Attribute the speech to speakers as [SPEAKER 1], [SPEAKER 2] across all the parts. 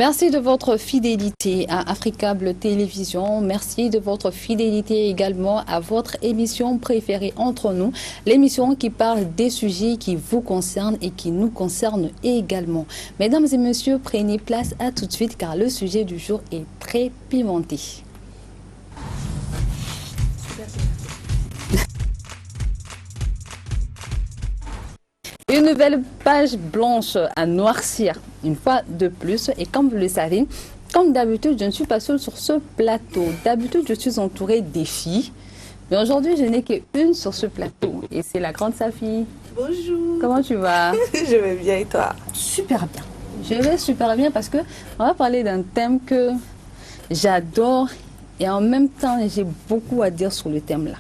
[SPEAKER 1] Merci de votre fidélité à Africable Télévision. Merci de votre fidélité également à votre émission préférée Entre nous, l'émission qui parle des sujets qui vous concernent et qui nous concernent également. Mesdames et messieurs, prenez place à tout de suite car le sujet du jour est très pimenté. Une nouvelle page blanche à noircir, une fois de plus. Et comme vous le savez, comme d'habitude, je ne suis pas seule sur ce plateau. D'habitude, je suis entourée des filles. Mais aujourd'hui, je n'ai qu'une sur ce plateau. Et c'est la grande Safi.
[SPEAKER 2] Bonjour.
[SPEAKER 1] Comment tu vas?
[SPEAKER 2] Je vais bien et toi?
[SPEAKER 1] Super bien. Je vais super bien parce qu'on va parler d'un thème que j'adore. Et en même temps, j'ai beaucoup à dire sur le thème là.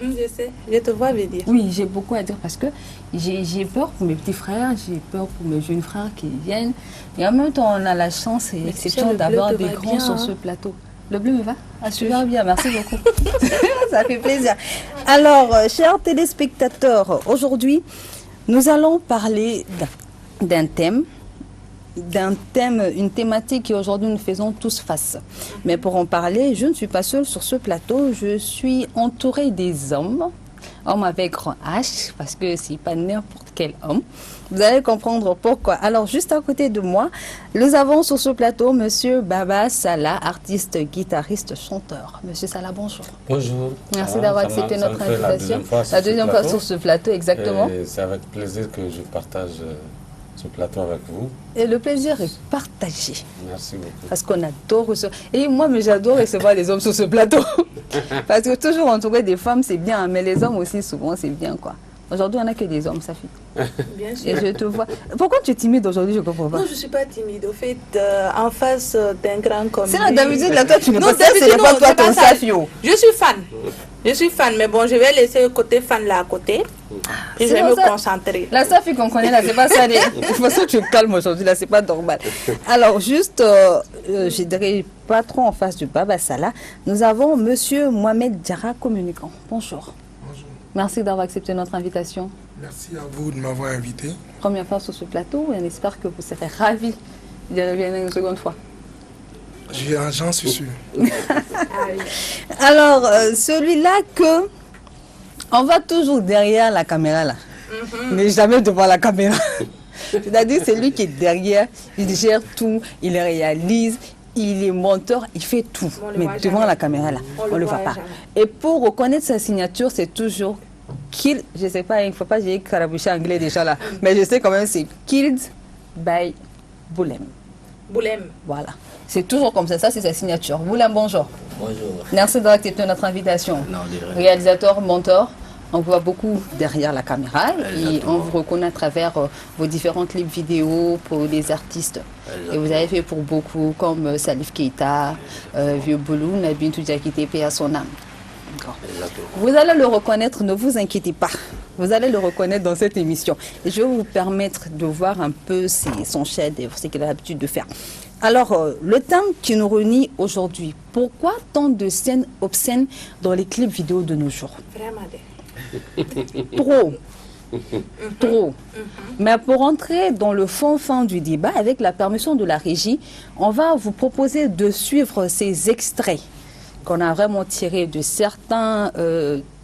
[SPEAKER 2] Je sais, je te vois venir.
[SPEAKER 1] Oui, j'ai beaucoup à dire parce que j'ai peur pour mes petits frères, j'ai peur pour mes jeunes frères qui viennent. Et en même temps, on a la chance et l'exception d'avoir des grands sur ce plateau. Le bleu me va? Ah, super bien, merci beaucoup. Ça fait plaisir. Alors, chers téléspectateurs, aujourd'hui, nous allons parler d'un thème. Une thématique qui aujourd'hui nous faisons tous face. Mais pour en parler, je ne suis pas seule sur ce plateau, je suis entourée des hommes avec grand H, parce que c'est pas n'importe quel homme. Vous allez comprendre pourquoi. Alors, juste à côté de moi, nous avons sur ce plateau Monsieur Baba Salah, artiste, guitariste, chanteur. Monsieur Salah, bonjour.
[SPEAKER 3] Bonjour.
[SPEAKER 1] Merci d'avoir accepté notre invitation. La deuxième fois sur ce plateau, exactement.
[SPEAKER 3] C'est avec plaisir que je partage ce plateau avec vous.
[SPEAKER 1] Et le plaisir est partagé.
[SPEAKER 3] Merci beaucoup.
[SPEAKER 1] Parce qu'on adore recevoir. Et moi, mais j'adore recevoir les hommes sur ce plateau. Parce que toujours entouré des femmes, c'est bien. Mais les hommes aussi, souvent, c'est bien, quoi. Aujourd'hui, on n'a que des hommes, Safi.
[SPEAKER 2] Bien sûr.
[SPEAKER 1] Et je te vois. Pourquoi tu es timide aujourd'hui? Je ne comprends pas.
[SPEAKER 2] Non, je ne suis pas timide. Au fait, en face d'un grand comme
[SPEAKER 1] C'est la
[SPEAKER 2] lui-
[SPEAKER 1] d'habitude, là, toi, tu n'es
[SPEAKER 2] Non,
[SPEAKER 1] pas ça,
[SPEAKER 2] d'habitude,
[SPEAKER 1] c'est pas
[SPEAKER 2] non,
[SPEAKER 1] toi
[SPEAKER 2] c'est pas
[SPEAKER 1] ton
[SPEAKER 2] ça.
[SPEAKER 1] Safi. Oh.
[SPEAKER 2] Je suis fan. Je suis fan, mais bon, je vais laisser le côté fan là à côté. Et je vais
[SPEAKER 1] C'est
[SPEAKER 2] me
[SPEAKER 1] ça.
[SPEAKER 2] concentrer.
[SPEAKER 1] La Safi qu'on connaît là, c'est pas ça. De toute façon, tu es calme aujourd'hui là, c'est pas normal. Alors, juste, je dirais pas trop en face du Baba Salah, nous avons Monsieur Mohamed Diarra, communicant. Bonjour.
[SPEAKER 4] Bonjour.
[SPEAKER 1] Merci d'avoir accepté notre invitation.
[SPEAKER 4] Merci à vous de m'avoir invité.
[SPEAKER 1] Première fois sur ce plateau, et on espère que vous serez ravis de revenir une seconde fois.
[SPEAKER 4] J'en suis sûr.
[SPEAKER 1] Alors, celui-là que on va toujours derrière la caméra là, mais jamais devant la caméra. C'est-à-dire c'est lui qui est derrière, il gère tout, il réalise, il est monteur, il fait tout.
[SPEAKER 2] On le
[SPEAKER 1] Mais
[SPEAKER 2] voit
[SPEAKER 1] devant
[SPEAKER 2] jamais.
[SPEAKER 1] la caméra là, on
[SPEAKER 2] le
[SPEAKER 1] le voit
[SPEAKER 2] voit
[SPEAKER 1] pas.
[SPEAKER 2] jamais.
[SPEAKER 1] Et pour reconnaître sa signature, c'est toujours Kill, je sais pas, il ne faut pas que j'ai carabouché anglais déjà là, mais je sais quand même c'est Killed by Boulem.
[SPEAKER 2] Boulem.
[SPEAKER 1] Voilà. C'est toujours comme ça c'est sa signature. Boulem, bonjour.
[SPEAKER 5] Bonjour.
[SPEAKER 1] Merci d'avoir accepté notre invitation.
[SPEAKER 5] Non, de rien.
[SPEAKER 1] Réalisateur, monteur, on voit beaucoup derrière la caméra et on vous reconnaît à travers vos différents clips vidéo pour des artistes. Et vous avez fait pour beaucoup comme Salif Keita, Vieux Boulou, Nabin Toudjakite, paix à son âme. D'accord.
[SPEAKER 5] Exactement.
[SPEAKER 1] Vous allez le reconnaître, ne vous inquiétez pas. Vous allez le reconnaître dans cette émission. Et je vais vous permettre de voir un peu son chef-d'œuvre, ce qu'il a l'habitude de faire. Alors, le thème qui nous réunit aujourd'hui, pourquoi tant de scènes obscènes dans les clips vidéo de nos jours?
[SPEAKER 2] Vraiment.
[SPEAKER 1] Trop. Trop. Mais pour entrer dans le fond du débat, avec la permission de la régie, on va vous proposer de suivre ces extraits qu'on a vraiment tirés de certains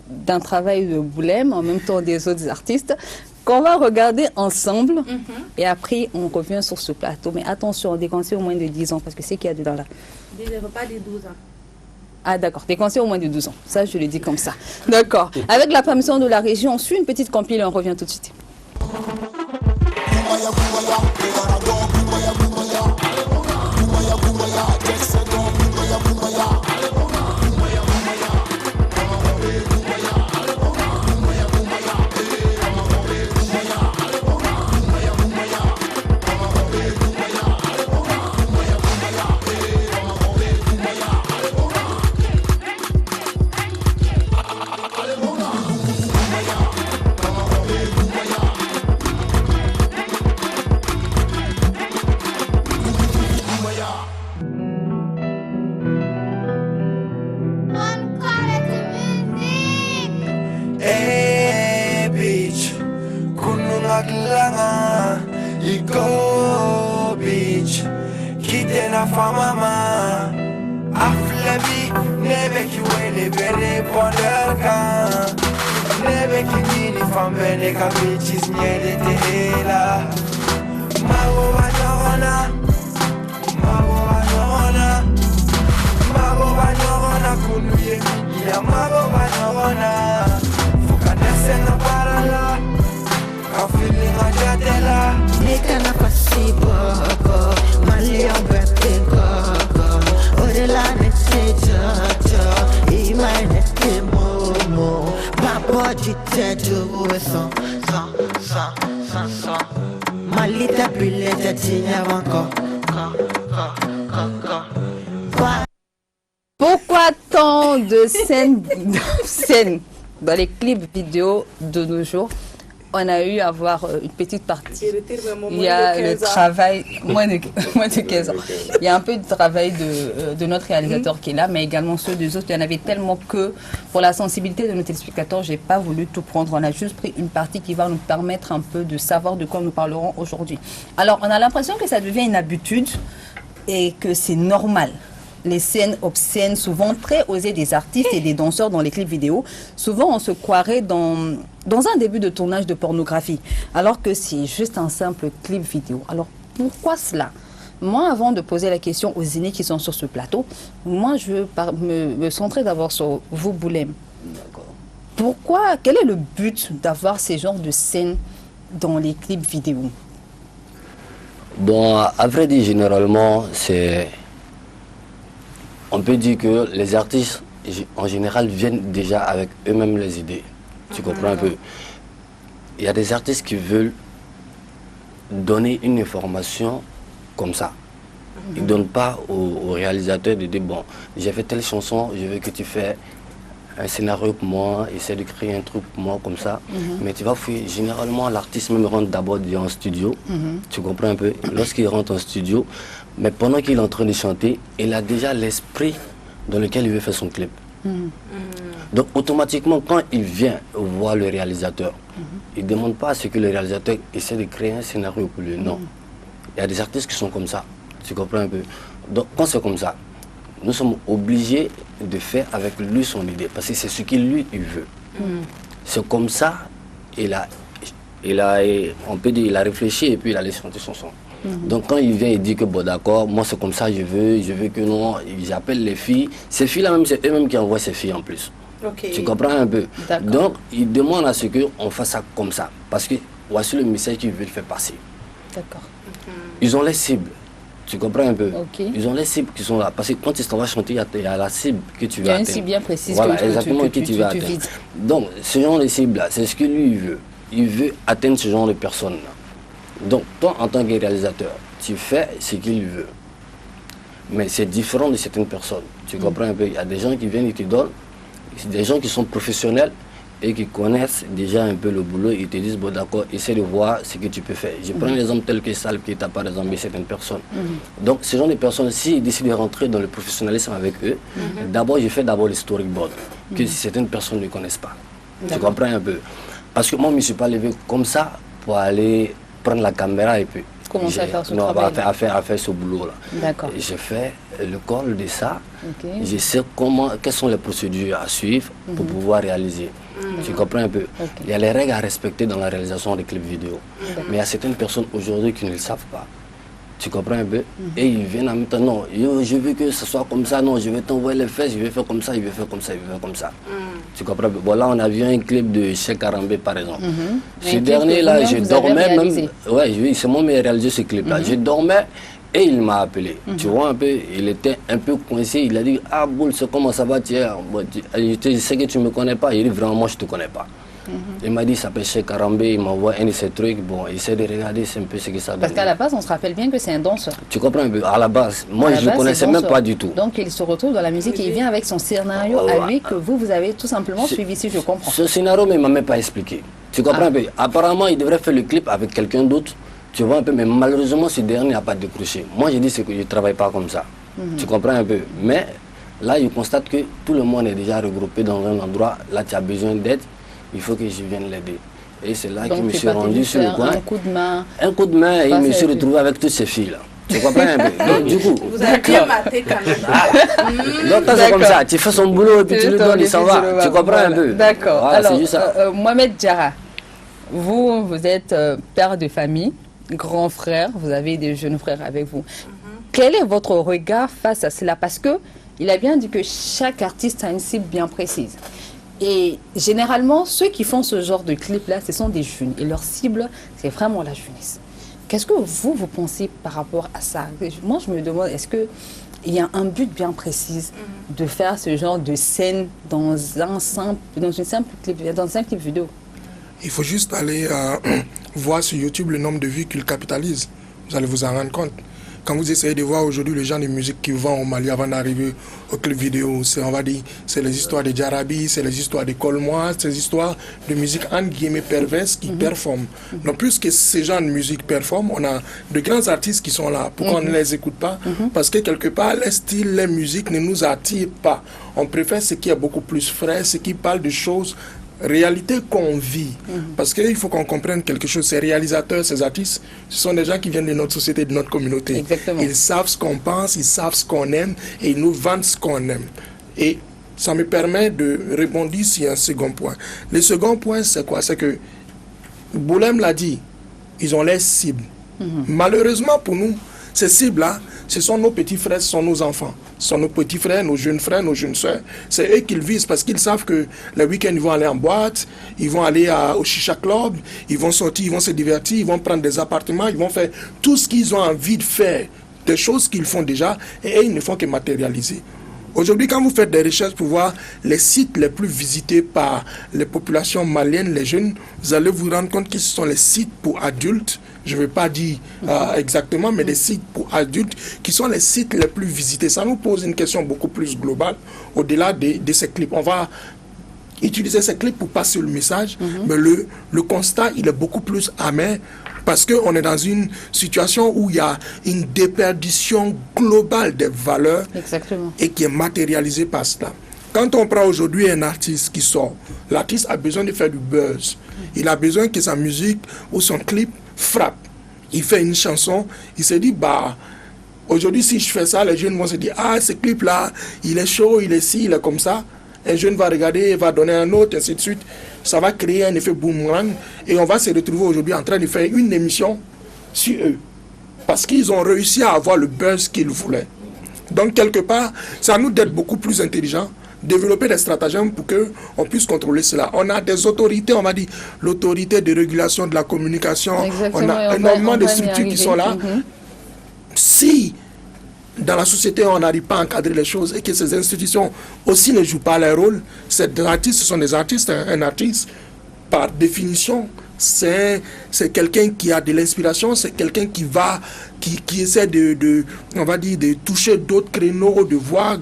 [SPEAKER 1] d'un travail de Boulem, en même temps des autres artistes, qu'on va regarder ensemble. Et après, on revient sur ce plateau. Mais attention, déconseille au moins de 10 ans, parce que c'est qu'il y a dedans là.
[SPEAKER 2] Je ne veux pas dire 12 ans.
[SPEAKER 1] Ah d'accord, déconseille au moins de 12 ans. Ça, je le dis comme ça. D'accord. Avec la permission de la région, on suit une petite compile et on revient tout de suite.
[SPEAKER 5] dena famama Aflabi nebe ki wele bere ponderka Nebe ki nini fambene ka bitches nyele tehela Mago banyorona Mago banyorona Mago banyorona kunuye Ya mago banyorona Fuka nesena parala Ka feeling a jadela
[SPEAKER 6] Nika na pasibo Mali on birthday koko Odela nete jojo Ima nete momo Papa jite juwe son Mali ta bile ta tinya wanko
[SPEAKER 1] Pourquoi tant de scènes dans les clips vidéo de nos jours? On a eu à voir une petite partie. Il y a le travail, moins de 15 ans. Il y a un peu de travail de notre réalisateur qui est là, mais également ceux des autres. Il y en avait tellement que, pour la sensibilité de nos téléspectateurs, je n'ai pas voulu tout prendre. On a juste pris une partie qui va nous permettre un peu de savoir de quoi nous parlerons aujourd'hui. Alors, on a l'impression que ça devient une habitude et que c'est normal. Les scènes obscènes, souvent très osées des artistes et des danseurs dans les clips vidéo, souvent on se croirait dans un début de tournage de pornographie, alors que c'est juste un simple clip vidéo. Alors pourquoi cela? Moi, avant de poser la question aux aînés qui sont sur ce plateau, moi je veux me centrer d'abord sur vous, Boulem. Pourquoi, quel est le but d'avoir ces genres de scènes dans les clips vidéo?
[SPEAKER 7] Bon, à vrai dire, généralement, c'est... On peut dire que les artistes, en général, viennent déjà avec eux-mêmes les idées. Tu comprends un peu? Il y a des artistes qui veulent donner une information comme ça. Ils ne donnent pas au réalisateur de dire, bon, j'ai fait telle chanson, je veux que tu fasses un scénario pour moi, essaie de créer un truc pour moi comme ça. Mais tu vas fouiller. Généralement, l'artiste même rentre d'abord en studio. Tu comprends un peu? Lorsqu'il rentre en studio, mais pendant qu'il est en train de chanter, il a déjà l'esprit dans lequel il veut faire son clip. Donc automatiquement, quand il vient voir le réalisateur, il ne demande pas à ce que le réalisateur essaie de créer un scénario pour lui. Non. Il y a des artistes qui sont comme ça. Tu comprends un peu? Donc quand c'est comme ça, nous sommes obligés de faire avec lui son idée, parce que c'est ce qu'il lui il veut. C'est comme ça, on peut dire, il a réfléchi et puis il a laissé chanter son son. Donc quand il vient, il dit que bon d'accord, moi c'est comme ça, je veux que non, j'appelle les filles. Ces filles-là même, c'est eux-mêmes qui envoient ces filles en plus. Tu comprends un peu? Donc il demande à ce qu'on fasse ça comme ça, parce que voici le message qu'ils veulent faire passer.
[SPEAKER 1] D'accord.
[SPEAKER 7] Ils ont les cibles. Tu comprends un peu? Ils ont les cibles qui sont là. Parce que quand tu vas chanter, il y a la cible que tu veux atteindre.
[SPEAKER 1] Il y a une cible bien précise
[SPEAKER 7] voilà, exactement que tu veux atteindre. Donc, ce genre de cible-là, c'est ce que lui il veut. Il veut atteindre ce genre de personnes-là. Donc, toi, en tant que réalisateur, tu fais ce qu'il veut. Mais c'est différent de certaines personnes. Tu comprends un peu? Il y a des gens qui viennent et qui donnent. Des gens qui sont professionnels et qui connaissent déjà un peu le boulot, ils te disent, bon d'accord, essaie de voir ce que tu peux faire. Je prends l'exemple tel que Salp qui t'a par exemple certaines personnes. Donc ce genre de personnes, s'ils décident de rentrer dans le professionnalisme avec eux, d'abord je fais d'abord le storyboard, que certaines personnes ne connaissent pas. Tu comprends un peu? Parce que moi je ne me suis pas levé comme ça pour aller prendre la caméra et puis
[SPEAKER 1] commencer à faire ce travail.
[SPEAKER 7] À faire ce boulot-là.
[SPEAKER 1] D'accord.
[SPEAKER 7] J'ai fait le call de ça. Je sais quelles sont les procédures à suivre pour pouvoir réaliser. Tu comprends un peu? Il y a les règles à respecter dans la réalisation des clips vidéo. Mais il y a certaines personnes aujourd'hui qui ne le savent pas. Tu comprends un peu? Et ils viennent en même temps, non, je veux que ce soit comme ça, non, je vais t'envoyer les fesses, je vais faire comme ça, je vais faire comme ça, je vais faire comme ça. Tu comprends? Bon, là, on a vu un clip de Cheikh Karambé, par exemple. Ce dernier-là, je dormais même. Oui, c'est moi qui ai réalisé ce clip-là. Je dormais et il m'a appelé. Tu vois un peu, il était un peu coincé. Il a dit, ah, Boule, comment ça va, tiens? Je sais que tu ne me connais pas. Il dit, vraiment, moi, je ne te connais pas. Il m'a dit, ça s'appelle Cheikh Karambé, il m'envoie un de ces trucs. Bon, essaie de regarder, c'est un peu ce que ça donne.
[SPEAKER 1] Parce qu'à la base, on se rappelle bien que c'est un danseur.
[SPEAKER 7] Tu comprends un peu? À la base, moi, je ne le connaissais même pas du tout.
[SPEAKER 1] Donc, il se retrouve dans la musique et il vient avec son scénario à lui que vous avez tout simplement suivi, si je comprends.
[SPEAKER 7] Ce scénario, mais il ne m'a même pas expliqué. Tu comprends un peu? Apparemment, il devrait faire le clip avec quelqu'un d'autre. Tu vois un peu, mais malheureusement, ce dernier n'a pas décroché. Moi, je dis que je ne travaille pas comme ça. Tu comprends un peu? Mais là, il constate que tout le monde est déjà regroupé dans un endroit. Là, tu as besoin d'aide. Il faut que je vienne l'aider. Et c'est là que je me suis rendu sur le coin.
[SPEAKER 1] Un coup de main.
[SPEAKER 7] Un coup de main et je me suis retrouvé avec toutes ces filles-là. Tu comprends un peu? Donc, du coup,
[SPEAKER 2] Vous avez bien maté quand même.
[SPEAKER 7] donc, c'est comme ça. Tu fais son boulot et puis tu lui donnes, il s'en va. Tu comprends un peu?
[SPEAKER 1] D'accord.
[SPEAKER 7] Voilà,
[SPEAKER 1] Alors,
[SPEAKER 7] c'est juste ça.
[SPEAKER 1] Mohamed Diarra, vous êtes père de famille, grand frère, vous avez des jeunes frères avec vous. Quel est votre regard face à cela? Parce que il a bien dit que chaque artiste a une cible bien précise. Et généralement, ceux qui font ce genre de clip-là, ce sont des jeunes. Et leur cible, c'est vraiment la jeunesse. Qu'est-ce que vous pensez par rapport à ça? Moi, je me demande, est-ce qu'il y a un but bien précis de faire ce genre de scène dans un clip vidéo?
[SPEAKER 4] Il faut juste aller voir sur YouTube le nombre de vues qu'il capitalise. Vous allez vous en rendre compte. Quand vous essayez de voir aujourd'hui le genre de musique qui vend au Mali avant d'arriver au clip vidéo, on va dire, c'est les histoires de Djarabi, c'est les histoires de Colmois, c'est les histoires de musique entre guillemets perverse qui performent. Donc plus que ces genres de musique performent, on a de grands artistes qui sont là. Pourquoi on ne les écoute pas? Parce que quelque part, les styles, les musiques ne nous attirent pas. On préfère ce qui est beaucoup plus frais, ce qui parle de choses réalité qu'on vit. Parce qu'il faut qu'on comprenne quelque chose. Ces réalisateurs, ces artistes, ce sont des gens qui viennent de notre société, de notre communauté.
[SPEAKER 1] Exactement.
[SPEAKER 4] Ils savent ce qu'on pense, ils savent ce qu'on aime et ils nous vendent ce qu'on aime. Et ça me permet de rebondir sur un second point. Le second point, c'est quoi? C'est que Boulem l'a dit, ils ont les cibles. Malheureusement pour nous, ces cibles-là, ce sont nos petits frères, ce sont nos enfants. Ce sont nos petits frères, nos jeunes soeurs. C'est eux qu'ils visent parce qu'ils savent que le week-end, ils vont aller en boîte, ils vont aller au Chicha Club, ils vont sortir, ils vont se divertir, ils vont prendre des appartements, ils vont faire tout ce qu'ils ont envie de faire, des choses qu'ils font déjà, et ils ne font que matérialiser. Aujourd'hui, quand vous faites des recherches pour voir les sites les plus visités par les populations maliennes, les jeunes, vous allez vous rendre compte que ce sont les sites pour adultes. Je ne vais pas dire exactement, mais des sites pour adultes qui sont les sites les plus visités. Ça nous pose une question beaucoup plus globale au-delà de ces clips. On va utiliser ces clips pour passer le message, mais le constat, il est beaucoup plus amer parce qu'on est dans une situation où il y a une déperdition globale des valeurs.
[SPEAKER 1] Exactement.
[SPEAKER 4] Et qui est matérialisée par cela. Quand on prend aujourd'hui un artiste qui sort, l'artiste a besoin de faire du buzz. Il a besoin que sa musique ou son clip frappe. Il fait une chanson, il se dit, bah, aujourd'hui si je fais ça, les jeunes vont se dire, ah, ce clip-là, il est chaud, il est ci, il est comme ça. Un jeune va regarder, va donner un autre, ainsi de suite. Ça va créer un effet boomerang et on va se retrouver aujourd'hui en train de faire une émission sur eux. Parce qu'ils ont réussi à avoir le buzz qu'ils voulaient. Donc, quelque part, c'est à nous d'être beaucoup plus intelligents, développer des stratagèmes pour qu'on puisse contrôler cela. On a des autorités, on va dire l'autorité de régulation de la communication.
[SPEAKER 1] Exactement.
[SPEAKER 4] On a énormément de structures qui sont là. Si dans la société on n'arrive pas à encadrer les choses et que ces institutions aussi ne jouent pas leur rôle, ces artistes, ce sont des artistes. Un artiste, par définition, c'est quelqu'un qui a de l'inspiration, c'est quelqu'un qui essaie on va dire, de toucher d'autres créneaux, de voir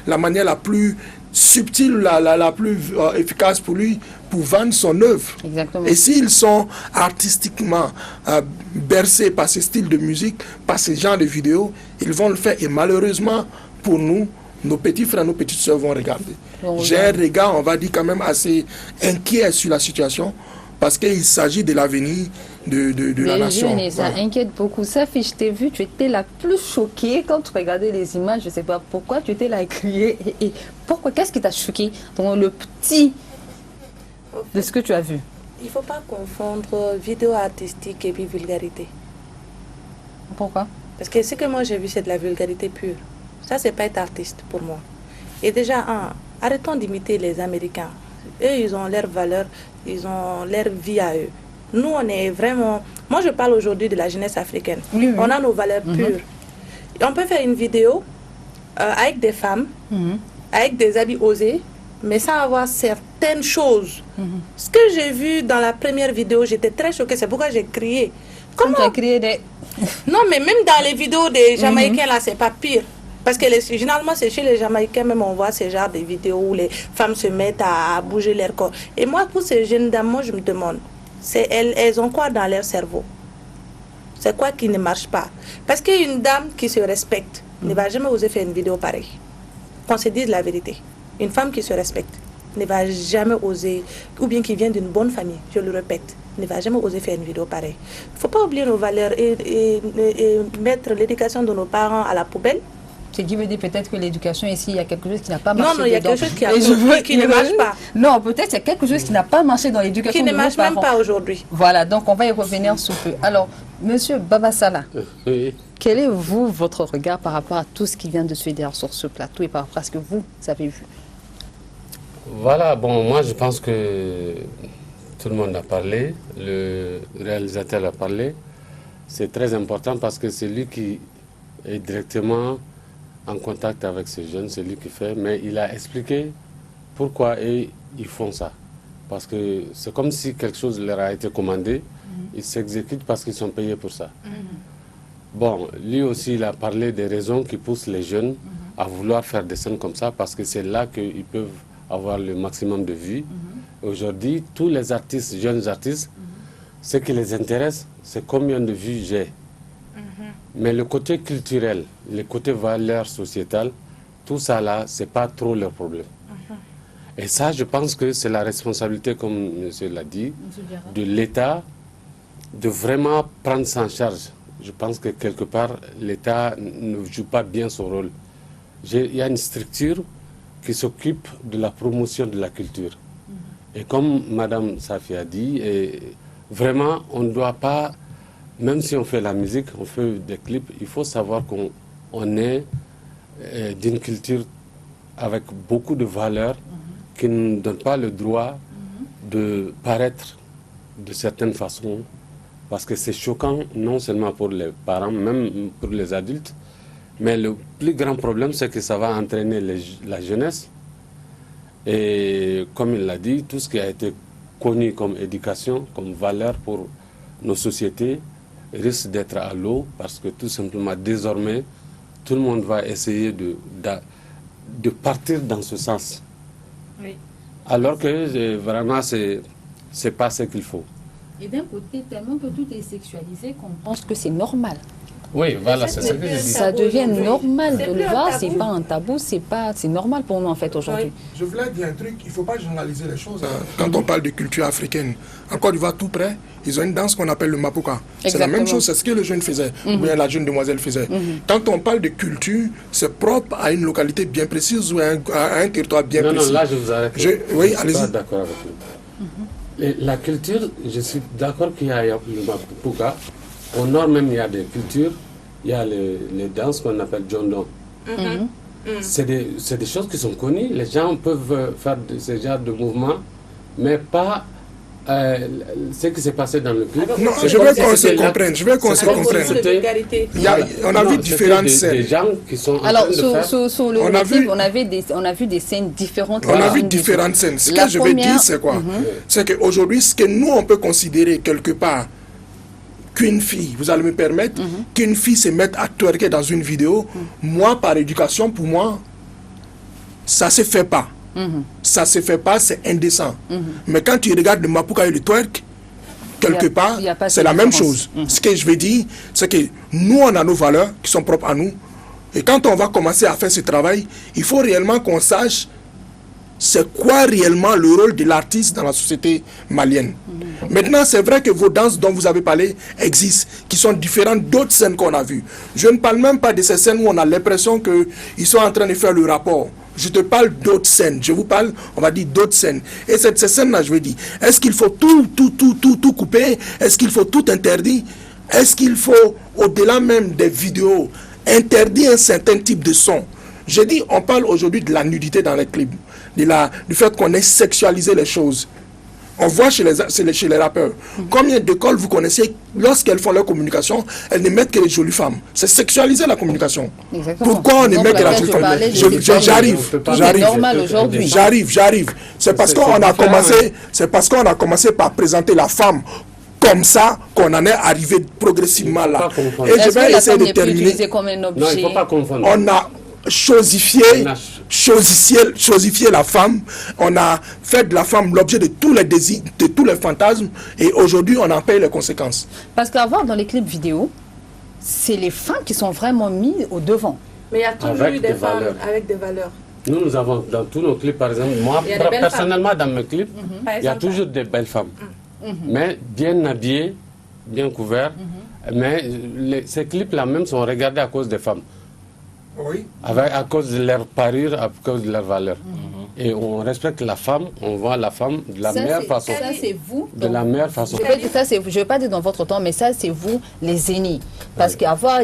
[SPEAKER 4] la manière la plus subtile, la plus efficace pour lui, pour vendre son œuvre.
[SPEAKER 1] Exactement.
[SPEAKER 4] Et s'ils sont artistiquement bercés par ce style de musique, par ce genre de vidéos, ils vont le faire. Et malheureusement, pour nous, nos petits frères, nos petites soeurs vont regarder. J'ai un regard, on va dire, quand même assez inquiet sur la situation, parce qu'il s'agit de l'avenir de la nation.
[SPEAKER 1] Et ça inquiète beaucoup. Safi, je t'ai vu, tu étais la plus choquée quand tu regardais les images. Je ne sais pas pourquoi, tu étais là à crier. Et pourquoi? Qu'est-ce qui t'a choqué dans le petit de ce que tu as vu?
[SPEAKER 2] Il ne faut pas confondre vidéo artistique et puis vulgarité.
[SPEAKER 1] Pourquoi?
[SPEAKER 2] Parce que ce que moi j'ai vu, c'est de la vulgarité pure. Ça, c'est pas être artiste pour moi. Et déjà, arrêtons d'imiter les Américains. Eux, ils ont leurs valeurs, ils ont leur vie à eux. Nous, on est vraiment... Moi, je parle aujourd'hui de la jeunesse africaine. Oui, oui. On a nos valeurs pures. Et on peut faire une vidéo avec des femmes, avec des habits osés, mais sans avoir certaines choses. Ce que j'ai vu dans la première vidéo, j'étais très choquée. C'est pourquoi j'ai crié.
[SPEAKER 1] Comment tu as crié des...
[SPEAKER 2] Non, mais même dans les vidéos des Jamaïcains, là, c'est pas pire. Parce que généralement, c'est chez les Jamaïcains, même on voit ce genre de vidéos où les femmes se mettent à bouger leur corps. Et moi, pour ces jeunes dames, moi, je me demande, elles ont quoi dans leur cerveau? C'est quoi qui ne marche pas? Parce qu'une dame qui se respecte ne va jamais oser faire une vidéo pareille. Qu'on se dise la vérité. Une femme qui se respecte ne va jamais oser, ou bien qui vient d'une bonne famille, je le répète, ne va jamais oser faire une vidéo pareille. Il ne faut pas oublier nos valeurs et mettre l'éducation de nos parents à la poubelle.
[SPEAKER 1] Ce qui veut dire peut-être que l'éducation ici, il y a quelque chose qui n'a pas marché.
[SPEAKER 2] Non, il y a quelque chose qui
[SPEAKER 1] ne
[SPEAKER 2] marche pas.
[SPEAKER 1] Non, peut-être qu'il y a quelque chose qui n'a pas marché dans l'éducation
[SPEAKER 2] Qui
[SPEAKER 1] de
[SPEAKER 2] ne
[SPEAKER 1] nos
[SPEAKER 2] marche
[SPEAKER 1] parents.
[SPEAKER 2] même pas aujourd'hui.
[SPEAKER 1] Voilà, donc on va y revenir sous peu. Alors, Monsieur Babasala,
[SPEAKER 7] Oui.
[SPEAKER 1] quel est votre regard par rapport à tout ce qui vient de se dire sur ce plateau et par rapport à ce que vous avez vu?
[SPEAKER 3] Voilà, bon, moi je pense que tout le monde a parlé, le réalisateur a parlé. C'est très important parce que c'est lui qui est directement en contact avec ces jeunes, c'est lui qui fait, mais il a expliqué pourquoi ils font ça. Parce que c'est comme si quelque chose leur a été commandé, ils s'exécutent parce qu'ils sont payés pour ça. Bon, lui aussi, il a parlé des raisons qui poussent les jeunes à vouloir faire des scènes comme ça, parce que c'est là qu'ils peuvent avoir le maximum de vues. Aujourd'hui, tous les artistes, jeunes artistes, ce qui les intéresse, c'est combien de vues j'ai. Mais le côté culturel, le côté valeur sociétale, tout ça là, c'est pas trop leur problème. Et ça, je pense que c'est la responsabilité, comme monsieur l'a dit, de l'État, de vraiment prendre ça en charge. Je pense que quelque part, l'État ne joue pas bien son rôle. Il y a une structure qui s'occupe de la promotion de la culture. Et comme Madame Safi a dit, vraiment, on ne doit pas, même si on fait la musique, on fait des clips, il faut savoir qu'on est d'une culture avec beaucoup de valeurs qui ne donne pas le droit de paraître de certaines façons. Parce que c'est choquant, non seulement pour les parents, même pour les adultes, mais le plus grand problème, c'est que ça va entraîner la jeunesse. Et comme il l'a dit, tout ce qui a été connu comme éducation, comme valeur pour nos sociétés, risque d'être à l'eau, parce que tout simplement, désormais, tout le monde va essayer de partir dans ce sens.
[SPEAKER 1] Oui.
[SPEAKER 3] Alors que vraiment, c'est pas ce qu'il faut.
[SPEAKER 1] Et d'un côté, tellement que tout est sexualisé qu'on pense que c'est normal.
[SPEAKER 3] Oui, voilà, c'est ce que je dis.
[SPEAKER 1] Ça devient normal de le voir, c'est pas un tabou, c'est normal pour nous en fait aujourd'hui.
[SPEAKER 2] Oui.
[SPEAKER 4] Je voulais dire un truc, il ne faut pas généraliser les choses. Quand on parle de culture africaine, en Côte d'Ivoire tout près, ils ont une danse qu'on appelle le mapuka. C'est la même chose, c'est ce que le jeune faisait, ou bien la jeune demoiselle faisait. Quand on parle de culture, c'est propre à une localité bien précise ou à un territoire bien précis.
[SPEAKER 3] Non, là je vous arrête.
[SPEAKER 4] Oui,
[SPEAKER 3] je suis pas d'accord avec vous. Et la culture, je suis d'accord qu'il y a le mapuka. Au nord même, il y a des cultures, il y a les danses qu'on appelle Djondon. C'est des choses qui sont connues. Les gens peuvent faire ce genre de mouvements, mais pas ce qui s'est passé dans le clip.
[SPEAKER 4] Non, je veux qu'on se comprenne. Je veux qu'on se comprenne. On a vu différentes scènes.
[SPEAKER 3] Des gens qui sont
[SPEAKER 1] alors, sur le clip, on a vu des scènes différentes.
[SPEAKER 4] On a vu différentes scènes. Ce que je veux dire, c'est quoi? C'est qu'aujourd'hui, ce que nous, on peut considérer quelque part qu'une fille, vous allez me permettre, qu'une fille se mette à twerker dans une vidéo, moi, par éducation, pour moi, ça se fait pas. Ça se fait pas, c'est indécent. Mais quand tu regardes le mapuka et le twerk, quelque part, c'est la même chose. Ce que je veux dire, c'est que nous, on a nos valeurs qui sont propres à nous. Et quand on va commencer à faire ce travail, il faut réellement qu'on sache c'est quoi réellement le rôle de l'artiste dans la société malienne. Maintenant, c'est vrai que vos danses dont vous avez parlé existent, qui sont différentes d'autres scènes qu'on a vues. Je ne parle même pas de ces scènes où on a l'impression qu'ils sont en train de faire le rapport. Je te parle d'autres scènes. Je vous parle, on va dire, d'autres scènes. Et ces scènes-là, je veux dire, est-ce qu'il faut tout couper? Est-ce qu'il faut tout interdire? Est-ce qu'il faut, au-delà même des vidéos, interdire un certain type de son? Je dis, on parle aujourd'hui de la nudité dans les clips, du fait qu'on ait sexualisé les choses. On voit chez les rappeurs. Combien d'écoles vous connaissez, lorsqu'elles font leur communication, elles ne mettent que les jolies femmes. C'est sexualiser la communication.
[SPEAKER 1] Exactement.
[SPEAKER 4] Pourquoi on ne met que la jolie femme? J'arrive. C'est parce qu'on a commencé par présenter la femme comme ça qu'on en est arrivé progressivement là.
[SPEAKER 1] Et je vais essayer de terminer. Comme un objet.
[SPEAKER 3] Non, il ne faut pas confondre.
[SPEAKER 4] On a chosifié la femme, on a fait de la femme l'objet de tous les désirs, de tous les fantasmes, et aujourd'hui on en paye les conséquences.
[SPEAKER 1] Parce qu'avoir dans les clips vidéo, c'est les femmes qui sont vraiment mises au devant.
[SPEAKER 2] Mais il y a toujours eu des femmes avec des valeurs.
[SPEAKER 3] Nous avons dans tous nos clips, par exemple, moi personnellement dans mes clips, il y a toujours des belles femmes, mais bien habillées, bien couvertes. Mais ces clips-là même sont regardés à cause des femmes.
[SPEAKER 4] Oui.
[SPEAKER 3] À cause de leur parure, à cause de leur valeur. Et on respecte la femme, on voit la femme de la meilleure façon.
[SPEAKER 1] Ça, c'est vous.
[SPEAKER 3] De la meilleure façon.
[SPEAKER 1] Je ne vais pas dire dans votre temps, mais ça, c'est vous, les aînés. Parce qu'avoir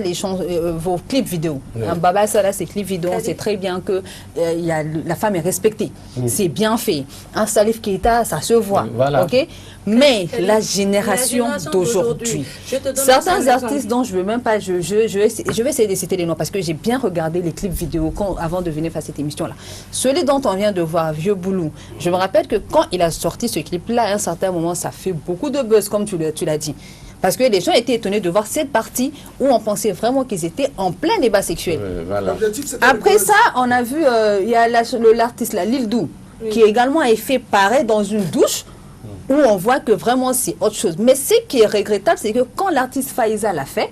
[SPEAKER 1] vos clips vidéo, Baba Sala, c'est clips vidéo, on sait très bien que la femme est respectée. C'est bien fait. Un Salif Keita, ça se voit.
[SPEAKER 3] Voilà.
[SPEAKER 1] Okay? Mais la génération d'aujourd'hui, certains artistes dont je ne veux même pas, je vais essayer de citer les noms parce que j'ai bien regardé les clips vidéo avant de venir faire cette émission-là. Celui dont on vient de voir, Vieux Boulou, je me rappelle que quand il a sorti ce clip-là, à un certain moment, ça fait beaucoup de buzz, comme tu l'as dit. Parce que les gens étaient étonnés de voir cette partie où on pensait vraiment qu'ils étaient en plein débat sexuel.
[SPEAKER 3] Voilà.
[SPEAKER 1] Après ça, on a vu, il y a l'artiste, Lil Dou, qui également a fait pareil dans une douche, où on voit que vraiment c'est autre chose. Mais ce qui est regrettable, c'est que quand l'artiste Faiza l'a fait,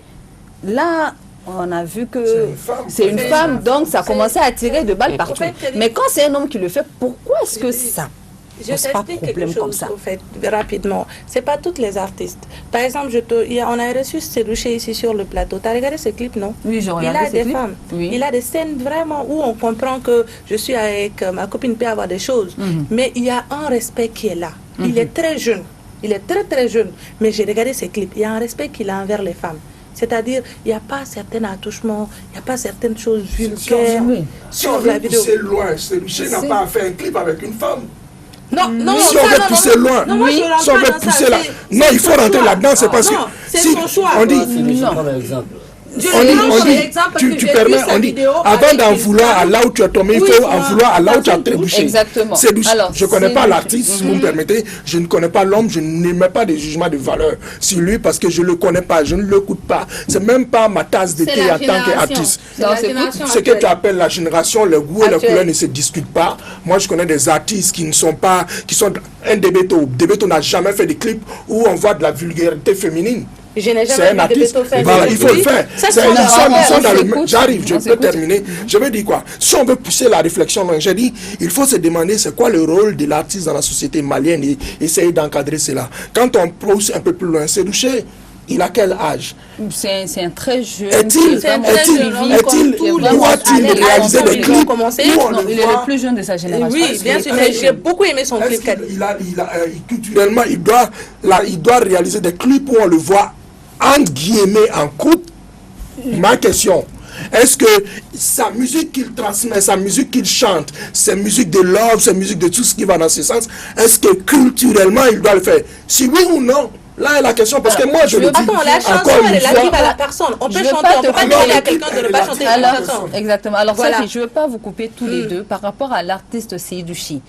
[SPEAKER 1] là, on a vu que c'est une femme, donc ça a commencé à tirer de balles partout. Mais quand c'est un homme qui le fait, pourquoi est-ce que ça
[SPEAKER 2] je t'explique quelque chose, au fait, rapidement. C'est pas toutes les artistes. Par exemple, on a reçu Sedouché ici sur le plateau. Tu as regardé ce clip, non?
[SPEAKER 1] Oui, j'ai regardé ce clip.
[SPEAKER 2] Il a des femmes. Oui. Il a des scènes vraiment où on comprend que je suis avec ma copine, peut avoir des choses. Mais il y a un respect qui est là. Il est très jeune. Il est très très jeune. Mais j'ai regardé ce clip. Il y a un respect qu'il a envers les femmes. C'est-à-dire, il n'y a pas certains attouchements, il n'y a pas certaines choses vulgaires.
[SPEAKER 4] Si on veut pousser loin, Sedouché n'a pas fait un clip avec une femme.
[SPEAKER 2] Non, non,
[SPEAKER 4] si on veut pousser loin, si on veut pousser là, non, il faut rentrer là-dedans, c'est parce que
[SPEAKER 2] c'est son choix.
[SPEAKER 4] On dit, tu permets, on dit, avant d'en vouloir à là où tu as tombé, il faut en vouloir à là où tu as trébuché.
[SPEAKER 1] Exactement.
[SPEAKER 4] Je ne connais pas l'artiste, si vous me permettez, je ne connais pas l'homme, je n'émets pas de jugement de valeur sur lui parce que je ne le connais pas, je ne l'écoute pas. C'est même pas ma tasse de thé en tant qu'artiste. Ce que tu appelles la génération, le goût et la couleur ne se discutent pas. Moi, je connais des artistes qui ne sont pas, qui sont un Debeto. Debeto n'a jamais fait de clip où on voit de la vulgarité féminine.
[SPEAKER 2] Je n'ai jamais vu de Debeto faire.
[SPEAKER 4] Voilà, il faut le faire. J'arrive, je peux terminer. Je veux dire quoi? Si on veut pousser la réflexion, j'ai dit, il faut se demander c'est quoi le rôle de l'artiste dans la société malienne et essayer d'encadrer cela. Quand on pousse un peu plus loin, Sedouché, il a quel âge?
[SPEAKER 1] C'est un très jeune.
[SPEAKER 4] Doit-il réaliser des clips?
[SPEAKER 1] Non, il est le plus jeune de sa génération.
[SPEAKER 2] Oui, bien sûr. J'ai beaucoup aimé son clip.
[SPEAKER 4] Culturellement, il doit réaliser des clips où on le voit entre guillemets en couple. Ma question, est-ce que sa musique qu'il transmet, sa musique qu'il chante, sa musique de love, sa musique de tout ce qui va dans ce sens, est-ce que culturellement il doit le faire? Si oui ou non? Là est la question, parce que moi je le dis.
[SPEAKER 2] Attends, la chanson elle est relative à la personne. On peut chanter, on peut pas demander à quelqu'un de ne pas chanter une chanson.
[SPEAKER 1] Exactement. Alors Sophie, je ne veux pas vous couper tous les deux par rapport à l'artiste Seydouchi.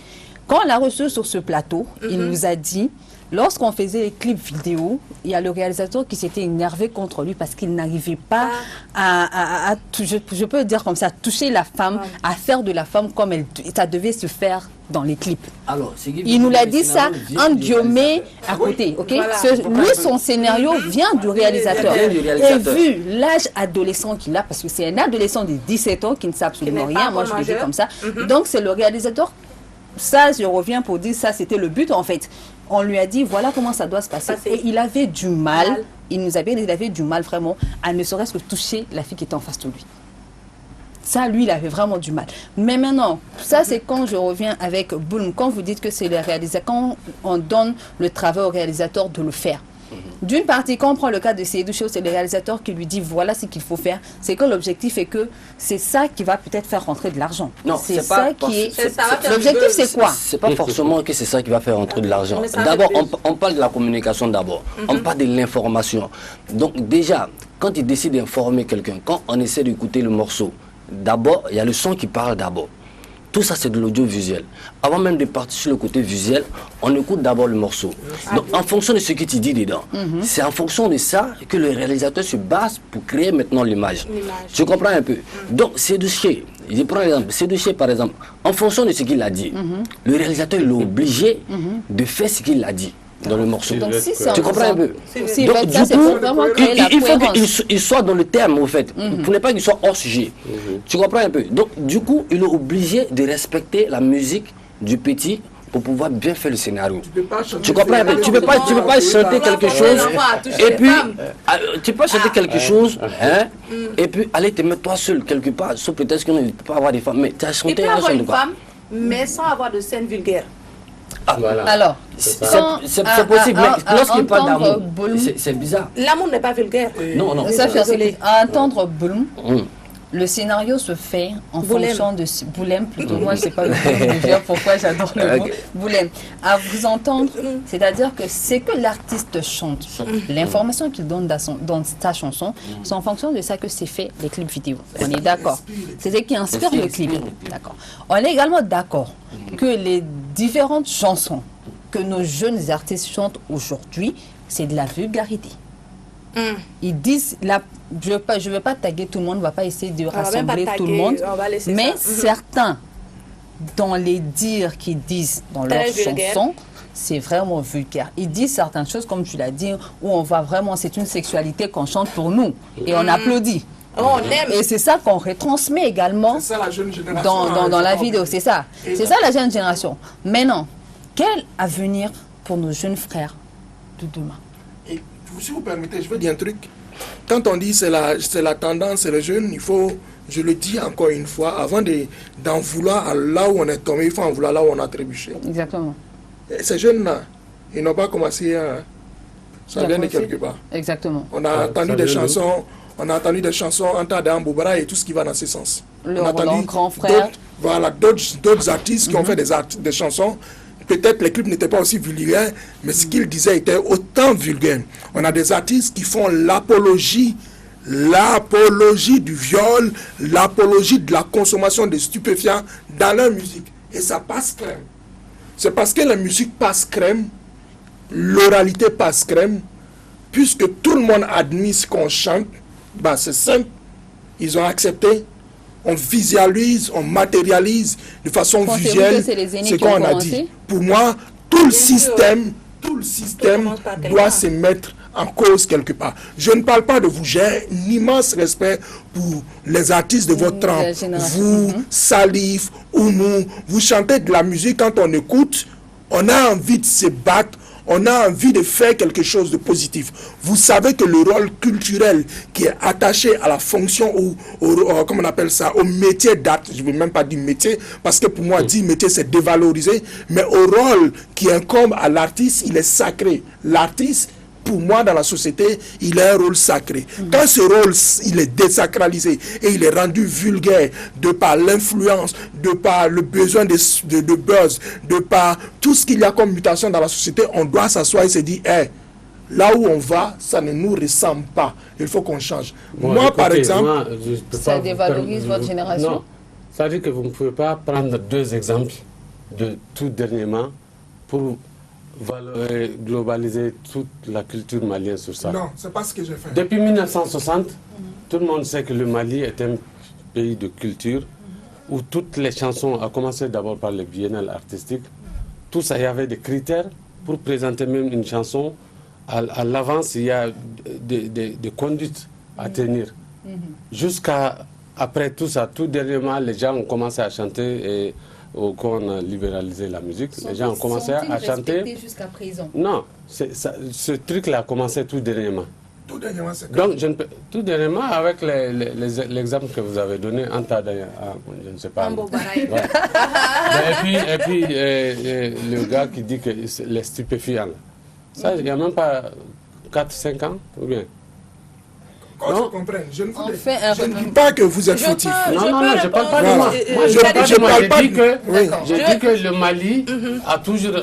[SPEAKER 1] Quand on l'a reçu sur ce plateau, il nous a dit, lorsqu'on faisait les clips vidéo, il y a le réalisateur qui s'était énervé contre lui parce qu'il n'arrivait pas à je peux dire comme ça, toucher la femme, à faire de la femme comme ça devait se faire dans les clips.
[SPEAKER 7] Alors,
[SPEAKER 1] il nous l'a dit ça, un Diomé à côté. Okay? Lui, son scénario vient du réalisateur. Et vu l'âge adolescent qu'il a, parce que c'est un adolescent de 17 ans qui ne sait absolument rien, moi je le dis comme ça. Donc c'est le réalisateur. Ça, je reviens pour dire ça, c'était le but en fait. On lui a dit, voilà comment ça doit se passer. Et il avait du mal, il nous avait dit qu'il avait du mal vraiment à ne serait-ce que toucher la fille qui était en face de lui. Ça, lui, il avait vraiment du mal. Mais maintenant, ça, c'est quand je reviens avec Boulm. Quand vous dites que c'est le réalisateur, quand on donne le travail au réalisateur de le faire. D'une partie, quand on prend le cas de Seydouché, c'est le réalisateur qui lui dit voilà ce qu'il faut faire. C'est que l'objectif est que c'est ça qui va peut-être faire rentrer de l'argent.
[SPEAKER 7] Non,
[SPEAKER 1] c'est ça qui est. L'objectif, c'est quoi?
[SPEAKER 7] C'est pas forcément que c'est ça qui va faire rentrer de l'argent. D'abord, on parle de la communication d'abord. On parle de l'information. Donc déjà, quand il décide d'informer quelqu'un, quand on essaie d'écouter le morceau, d'abord, il y a le son qui parle d'abord. Tout ça, c'est de l'audiovisuel. Avant même de partir sur le côté visuel, on écoute d'abord le morceau. Donc, en fonction de ce que tu dis dedans, c'est en fonction de ça que le réalisateur se base pour créer maintenant l'image. Tu comprends un peu? Donc, Seydouché, je prends l'exemple. Seydouché, par exemple, en fonction de ce qu'il a dit, le réalisateur est obligé de faire ce qu'il a dit. dans le morceau.
[SPEAKER 1] Donc si c'est
[SPEAKER 7] Tu comprends un peu?
[SPEAKER 1] Si
[SPEAKER 7] Donc,
[SPEAKER 1] ça, c'est pour vraiment créer la
[SPEAKER 7] il faut
[SPEAKER 1] cohérence.
[SPEAKER 7] qu'il soit dans le terme, au fait. Pour ne pas qu'il soit hors sujet. Tu comprends un peu? Donc, du coup, il est obligé de respecter la musique du petit pour pouvoir bien faire le scénario. Tu comprends un peu? Tu peux pas chanter quelque chose et puis tu peux chanter quelque chose et puis aller te mettre toi seul quelque part, sauf peut-être qu'on ne peut pas avoir des femmes, mais tu as
[SPEAKER 2] Il
[SPEAKER 7] chanté
[SPEAKER 2] peut
[SPEAKER 7] un
[SPEAKER 2] avoir
[SPEAKER 7] son de
[SPEAKER 2] une
[SPEAKER 7] quoi?
[SPEAKER 2] femme, mais sans avoir de scène vulgaire.
[SPEAKER 3] Voilà.
[SPEAKER 1] Alors,
[SPEAKER 7] C'est possible, mais lorsqu'il parle d'amour, c'est bizarre.
[SPEAKER 2] L'amour n'est pas vulgaire.
[SPEAKER 7] Non, non.
[SPEAKER 1] Ça fait
[SPEAKER 2] Désolée.
[SPEAKER 1] à entendre Bloom, le scénario se fait en fonction de Boulem plutôt. Moi, je sais pas le mot de dire pourquoi j'adore le mot Boulem. À vous entendre, c'est-à-dire que c'est que l'artiste chante, l'information qu'il donne dans sa chanson, c'est en fonction de ça que c'est fait les clips vidéo. On est d'accord. C'est ce qui inspire le clip. D'accord. On est également d'accord que les différentes chansons que nos jeunes artistes chantent aujourd'hui, c'est de la vulgarité. Ils disent, je ne veux pas taguer tout le monde, on ne va pas essayer de rassembler tout le monde, mais certains, dans les dires qu'ils disent dans leurs chansons, c'est vraiment vulgaire. Ils disent certaines choses, comme tu l'as dit, où on va vraiment, c'est une sexualité qu'on chante pour nous, et on applaudit.
[SPEAKER 2] On aime.
[SPEAKER 1] Et c'est ça qu'on retransmet également
[SPEAKER 4] C'est ça la jeune génération.
[SPEAKER 1] dans la vidéo, c'est ça. C'est ça la jeune génération. Maintenant, quel avenir pour nos jeunes frères de demain?
[SPEAKER 4] Et si vous permettez, je veux dire un truc. Quand on dit c'est la tendance, c'est les jeunes, il faut, je le dis encore une fois, avant d'en vouloir à là où on est tombé, il faut en vouloir là où on a trébuché.
[SPEAKER 1] Exactement.
[SPEAKER 4] Et ces jeunes-là, ils n'ont pas commencé à... Ça vient de quelque part.
[SPEAKER 1] Exactement.
[SPEAKER 4] On a entendu des chansons, Anta Boubara et tout ce qui va dans ce sens.
[SPEAKER 1] Le
[SPEAKER 4] on a entendu
[SPEAKER 1] grand frère.
[SPEAKER 4] d'autres artistes qui ont fait des chansons. Peut-être les clips n'étaient pas aussi vulgaires, mais ce qu'ils disaient était autant vulgaire. On a des artistes qui font l'apologie du viol, l'apologie de la consommation de stupéfiants dans leur musique. Et ça passe crème. C'est parce que la musique passe crème, l'oralité passe crème, puisque tout le monde admet ce qu'on chante, bah c'est simple, ils ont accepté. On visualise, on matérialise de façon visuelle ce qu'on a dit. Pour moi, tout le système doit se mettre en cause quelque part. Je ne parle pas de vous, j'ai un immense respect pour les artistes de votre trempe. Vous, Salif, Oumou, vous chantez de la musique, quand on écoute, on a envie de se battre, on a envie de faire quelque chose de positif. Vous savez que le rôle culturel qui est attaché à la fonction ou comment on appelle ça, au métier d'art, je ne veux même pas dire métier, parce que pour moi, dire métier, c'est dévaloriser, mais au rôle qui incombe à l'artiste, il est sacré. L'artiste, pour moi, dans la société, il a un rôle sacré. Quand ce rôle, il est désacralisé et il est rendu vulgaire de par l'influence, de par le besoin de buzz, de par tout ce qu'il y a comme mutation dans la société, on doit s'asseoir et se dire, hey, là où on va, ça ne nous ressemble pas. Il faut qu'on change.
[SPEAKER 3] Bon,
[SPEAKER 4] moi,
[SPEAKER 3] écoutez,
[SPEAKER 4] par exemple...
[SPEAKER 1] Ça dévalorise votre génération?
[SPEAKER 3] Non, ça veut dire que vous ne pouvez pas prendre deux exemples de tout dernièrement pour globaliser toute la culture malienne sur ça.
[SPEAKER 4] Non, c'est pas ce que j'ai fait.
[SPEAKER 3] Depuis 1960, tout le monde sait que le Mali est un pays de culture où toutes les chansons, à commencer d'abord par les biennales artistiques, tout ça, il y avait des critères pour présenter même une chanson. À l'avance, il y a des conduites à tenir. Jusqu'à après tout ça, tout dernièrement, les gens ont commencé à chanter et quand on a libéralisé la musique, les gens ont commencé à chanter.
[SPEAKER 1] Jusqu'à présent? Non,
[SPEAKER 3] ce truc-là a commencé tout dernièrement.
[SPEAKER 4] Tout dernièrement, c'est
[SPEAKER 3] Donc, tout dernièrement, avec l'exemple que vous avez donné, Anta, je ne sais pas. Ouais. Et puis le gars qui dit que les stupéfiants, ça, il n'y a même pas 4-5 ans, ou bien?
[SPEAKER 4] Quand je comprends, je ne
[SPEAKER 1] dis
[SPEAKER 4] pas que vous êtes fautif.
[SPEAKER 3] Non, je ne parle pas de moi. Je dis que le Mali a toujours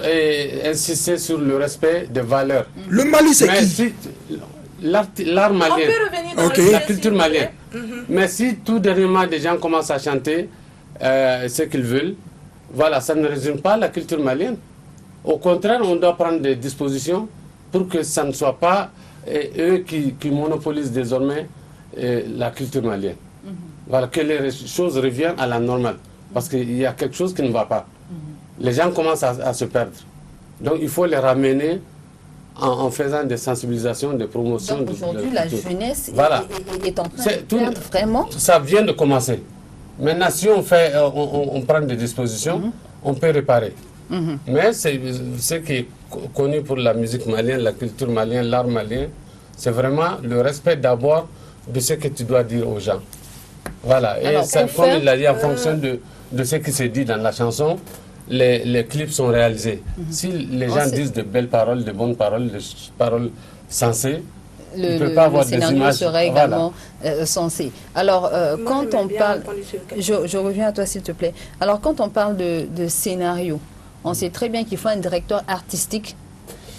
[SPEAKER 3] insisté sur le respect des valeurs.
[SPEAKER 4] Le Mali, c'est qui?
[SPEAKER 3] L'art malien, la culture malienne. Mais si tout dernièrement des gens commencent à chanter ce qu'ils veulent, voilà, ça ne résume pas la culture malienne. Au contraire, on doit prendre des dispositions pour que ça ne soit pas eux qui monopolisent désormais la culture malienne. Voilà, que les choses reviennent à la normale. Parce qu'il y a quelque chose qui ne va pas. Les gens commencent à se perdre. Donc il faut les ramener en faisant des sensibilisations, des promotions.
[SPEAKER 1] Donc aujourd'hui, la jeunesse
[SPEAKER 3] voilà.
[SPEAKER 1] est en train de perdre vraiment.
[SPEAKER 3] Ça vient de commencer. Maintenant, si on prend des dispositions, on peut réparer. Mais ce qui est connu pour la musique malienne, la culture malienne, l'art malien, c'est vraiment le respect d'abord de ce que tu dois dire aux gens. Voilà. Et
[SPEAKER 1] alors,
[SPEAKER 3] comme il l'a dit, en fonction de ce qui se dit dans la chanson, les clips sont réalisés. Si les gens disent de belles paroles, de bonnes paroles, de paroles sensées,
[SPEAKER 1] le scénario serait également censé. Alors, quand on parle... Je reviens à toi, s'il te plaît. Alors, quand on parle de scénario, on sait très bien qu'il faut un directeur artistique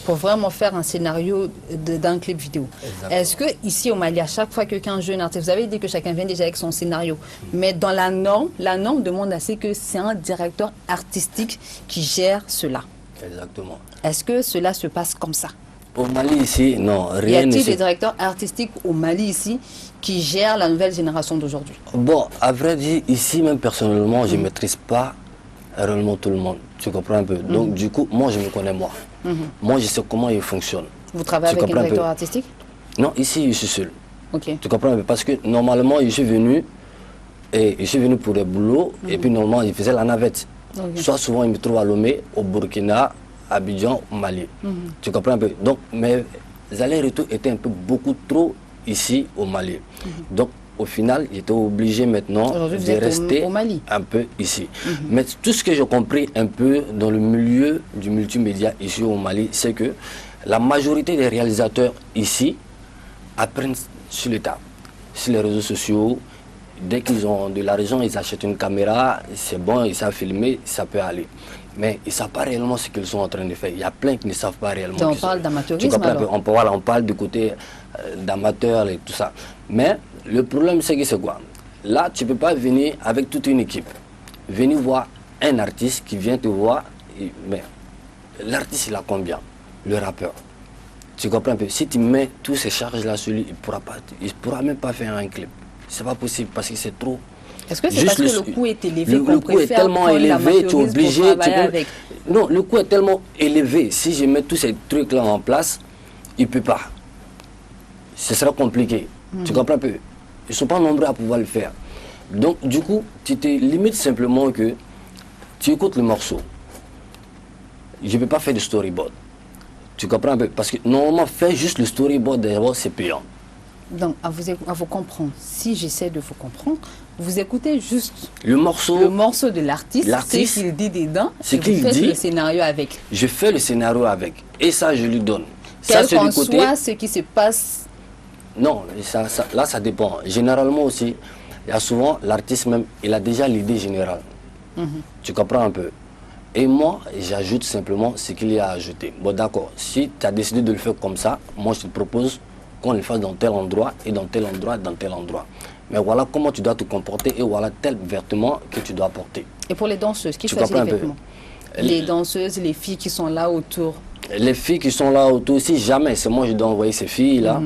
[SPEAKER 1] pour vraiment faire un scénario d'un clip vidéo. Est-ce que ici au Mali, à chaque fois que qu'un jeune artiste, vous avez dit que chacun vient déjà avec son scénario, mais dans la norme demande assez que c'est un directeur artistique qui gère cela.
[SPEAKER 7] Exactement.
[SPEAKER 1] Est-ce que cela se passe comme ça?
[SPEAKER 7] Au Mali ici, non, rien ne
[SPEAKER 1] Y a-t-il des directeurs artistiques au Mali ici qui gèrent la nouvelle génération d'aujourd'hui?
[SPEAKER 7] Bon, à vrai dire, ici même personnellement, je ne maîtrise pas réellement tout le monde. Tu comprends un peu? Donc du coup, moi je me connais moi. Moi je sais comment il fonctionne.
[SPEAKER 1] Vous travaillez avec un directeur artistique?
[SPEAKER 7] Non, ici je suis seul.
[SPEAKER 1] Ok.
[SPEAKER 7] Tu comprends un peu? Parce que normalement je suis venu pour des boulots et puis normalement il faisait la navette. Okay. Soit souvent il me trouve à Lomé, au Burkina, à Abidjan, au Mali. Tu comprends un peu? Donc mes allers-retours étaient un peu beaucoup trop ici au Mali. Donc au final, j'étais obligé maintenant de rester un peu ici. Mais tout ce que j'ai compris un peu dans le milieu du multimédia ici au Mali, c'est que la majorité des réalisateurs ici apprennent sur l'État, sur les réseaux sociaux. Dès qu'ils ont de l'argent, ils achètent une caméra, c'est bon, ils savent filmer, ça peut aller. Mais ils ne savent pas réellement ce qu'ils sont en train de faire. Il y a plein qui ne savent pas réellement.
[SPEAKER 1] Donc on parle d'amateurisme alors.
[SPEAKER 7] On parle du côté d'amateur et tout ça. Mais le problème, c'est que c'est quoi? Là, tu ne peux pas venir avec toute une équipe. Venir voir un artiste qui vient te voir. Mais l'artiste, il a combien? Le rappeur. Tu comprends un peu? Si tu mets toutes ces charges-là sur lui, il ne pourra même pas faire un clip. Ce n'est pas possible parce que c'est trop.
[SPEAKER 1] Est-ce que c'est parce que le coût est élevé?
[SPEAKER 7] Le coût est tellement élevé, tu es obligé. Non, le coût est tellement élevé. Si je mets tous ces trucs-là en place, il ne peut pas. Ce sera compliqué. Tu comprends un peu? Ils ne sont pas nombreux à pouvoir le faire. Donc, du coup, tu te limites simplement que tu écoutes le morceau. Je ne peux pas faire de storyboard. Tu comprends un peu? Parce que normalement, faire juste le storyboard, d'abord, c'est payant.
[SPEAKER 1] Donc, à vous comprendre, si j'essaie de vous comprendre, vous écoutez juste
[SPEAKER 7] le morceau
[SPEAKER 1] de l'artiste, ce qu'il dit dedans,
[SPEAKER 7] et
[SPEAKER 1] vous faites le scénario avec.
[SPEAKER 7] Je fais le scénario avec, et ça, je lui donne.
[SPEAKER 1] Quel qu'en soit ce qui se passe.
[SPEAKER 7] Non, là, ça dépend. Généralement aussi, il y a souvent, l'artiste même, il a déjà l'idée générale. Tu comprends un peu? Et moi, j'ajoute simplement ce qu'il y a à ajouter. Bon, d'accord, si tu as décidé de le faire comme ça, moi, je te propose qu'on le fasse dans tel endroit, et dans tel endroit, dans tel endroit. Mais voilà comment tu dois te comporter, et voilà tel vêtement que tu dois porter.
[SPEAKER 1] Et pour les danseuses, qui choisit les vêtements? Les danseuses, les filles qui sont là autour?
[SPEAKER 7] Les filles qui sont là autour, si jamais c'est moi je dois envoyer ces filles-là,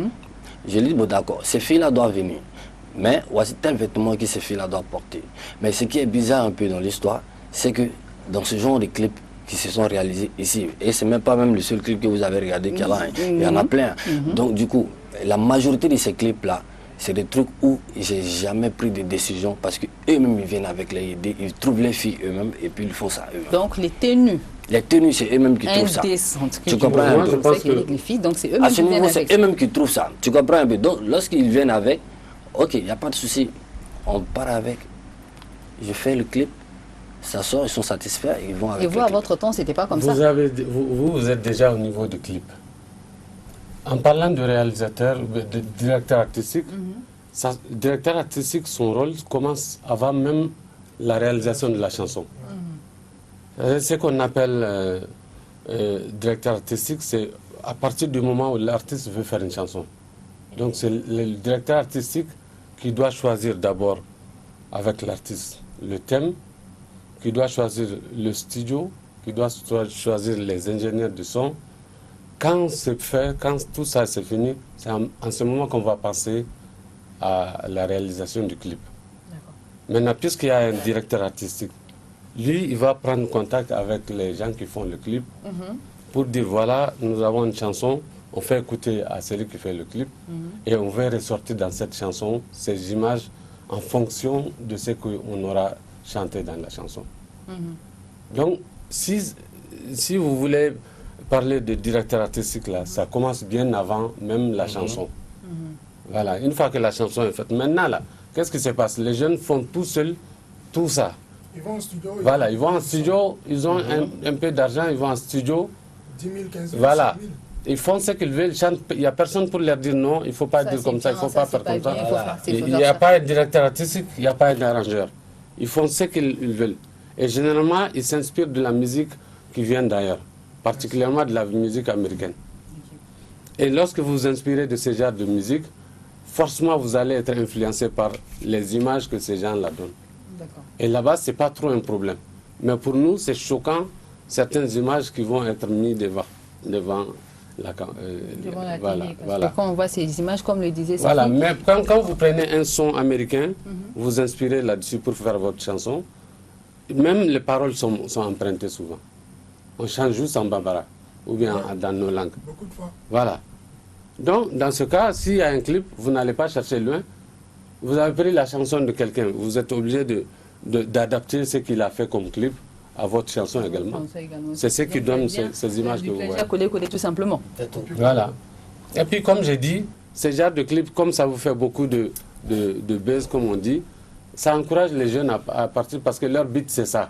[SPEAKER 7] je dis, bon d'accord, ces filles-là doivent venir. Mais voici tel vêtement que ces filles-là doivent porter. Mais ce qui est bizarre un peu dans l'histoire, c'est que dans ce genre de clips qui se sont réalisés ici, et c'est même pas même le seul clip que vous avez regardé qu'il y a là, il y en a plein. Donc du coup, la majorité de ces clips-là, c'est des trucs où j'ai jamais pris de décision parce qu'eux-mêmes ils viennent avec les idées, ils trouvent les filles eux-mêmes et puis ils font ça eux-mêmes.
[SPEAKER 1] Donc les tenues.
[SPEAKER 7] Les tenues, c'est eux-mêmes qui trouvent ça.
[SPEAKER 1] Tu comprends?
[SPEAKER 3] Moi, je pense que
[SPEAKER 1] les filles, donc c'est eux-mêmes qui viennent avec.
[SPEAKER 7] C'est eux-mêmes qui trouvent ça. Tu comprends un peu? Donc lorsqu'ils viennent avec, ok, il n'y a pas de souci, on part avec. Je fais le clip, ça sort, ils sont satisfaits, ils vont avec.
[SPEAKER 1] Et vous, à votre temps, c'était pas comme ça?
[SPEAKER 3] Vous êtes déjà au niveau du clip. En parlant de réalisateur, de directeur artistique, directeur artistique, son rôle commence avant même la réalisation de la chanson. Ce qu'on appelle directeur artistique, c'est à partir du moment où l'artiste veut faire une chanson. Donc c'est le directeur artistique qui doit choisir d'abord avec l'artiste le thème, qui doit choisir le studio, qui doit choisir les ingénieurs de son. Quand c'est fait, quand tout ça c'est fini, c'est en ce moment qu'on va passer à la réalisation du clip. Maintenant, puisqu'il y a un directeur artistique, lui, il va prendre contact avec les gens qui font le clip pour dire voilà, nous avons une chanson, on fait écouter à celui qui fait le clip et on va ressortir dans cette chanson ces images en fonction de ce qu'on aura chanté dans la chanson. Donc, si vous voulez parler de directeur artistique, là, ça commence bien avant même la chanson. Voilà, une fois que la chanson est faite. Maintenant, là, qu'est-ce qui se passe? Les jeunes font tout seuls tout ça.
[SPEAKER 4] Ils vont en studio.
[SPEAKER 3] Voilà, ils vont en studio, ils ont un peu d'argent, ils vont en studio.
[SPEAKER 4] 10 000, 15 000.
[SPEAKER 3] Voilà. Ils font ce qu'ils veulent, il n'y a personne pour leur dire non, il ne faut pas dire comme ça, il ne faut pas faire comme ça. Il n'y a pas de directeur artistique, il n'y a pas d'arrangeur. Ils font ce qu'ils veulent. Et généralement, ils s'inspirent de la musique qui vient d'ailleurs, particulièrement de la musique américaine. Et lorsque vous vous inspirez de ce genre de musique, forcément vous allez être influencé par les images que ces gens-là donnent. Et là-bas, ce n'est pas trop un problème. Mais pour nous, c'est choquant, certaines images qui vont être mises devant la
[SPEAKER 1] télé. Parce que quand on voit ces images, comme le disait
[SPEAKER 3] voilà, mais quand vous prenez un son américain, vous inspirez là-dessus pour faire votre chanson, même les paroles sont empruntées souvent. On chante juste en bambara, ou bien dans nos langues.
[SPEAKER 4] Beaucoup de fois.
[SPEAKER 3] Voilà. Donc, dans ce cas, s'il y a un clip, vous n'allez pas chercher loin. Vous avez pris la chanson de quelqu'un, vous êtes obligé d'adapter ce qu'il a fait comme clip à votre chanson également. C'est ce qui donne ces images que vous voyez.
[SPEAKER 1] Coller tout simplement.
[SPEAKER 3] Voilà. Et puis, comme j'ai dit, ce genre de clip, comme ça vous fait beaucoup de buzz, comme on dit, ça encourage les jeunes à partir parce que leur but, c'est ça.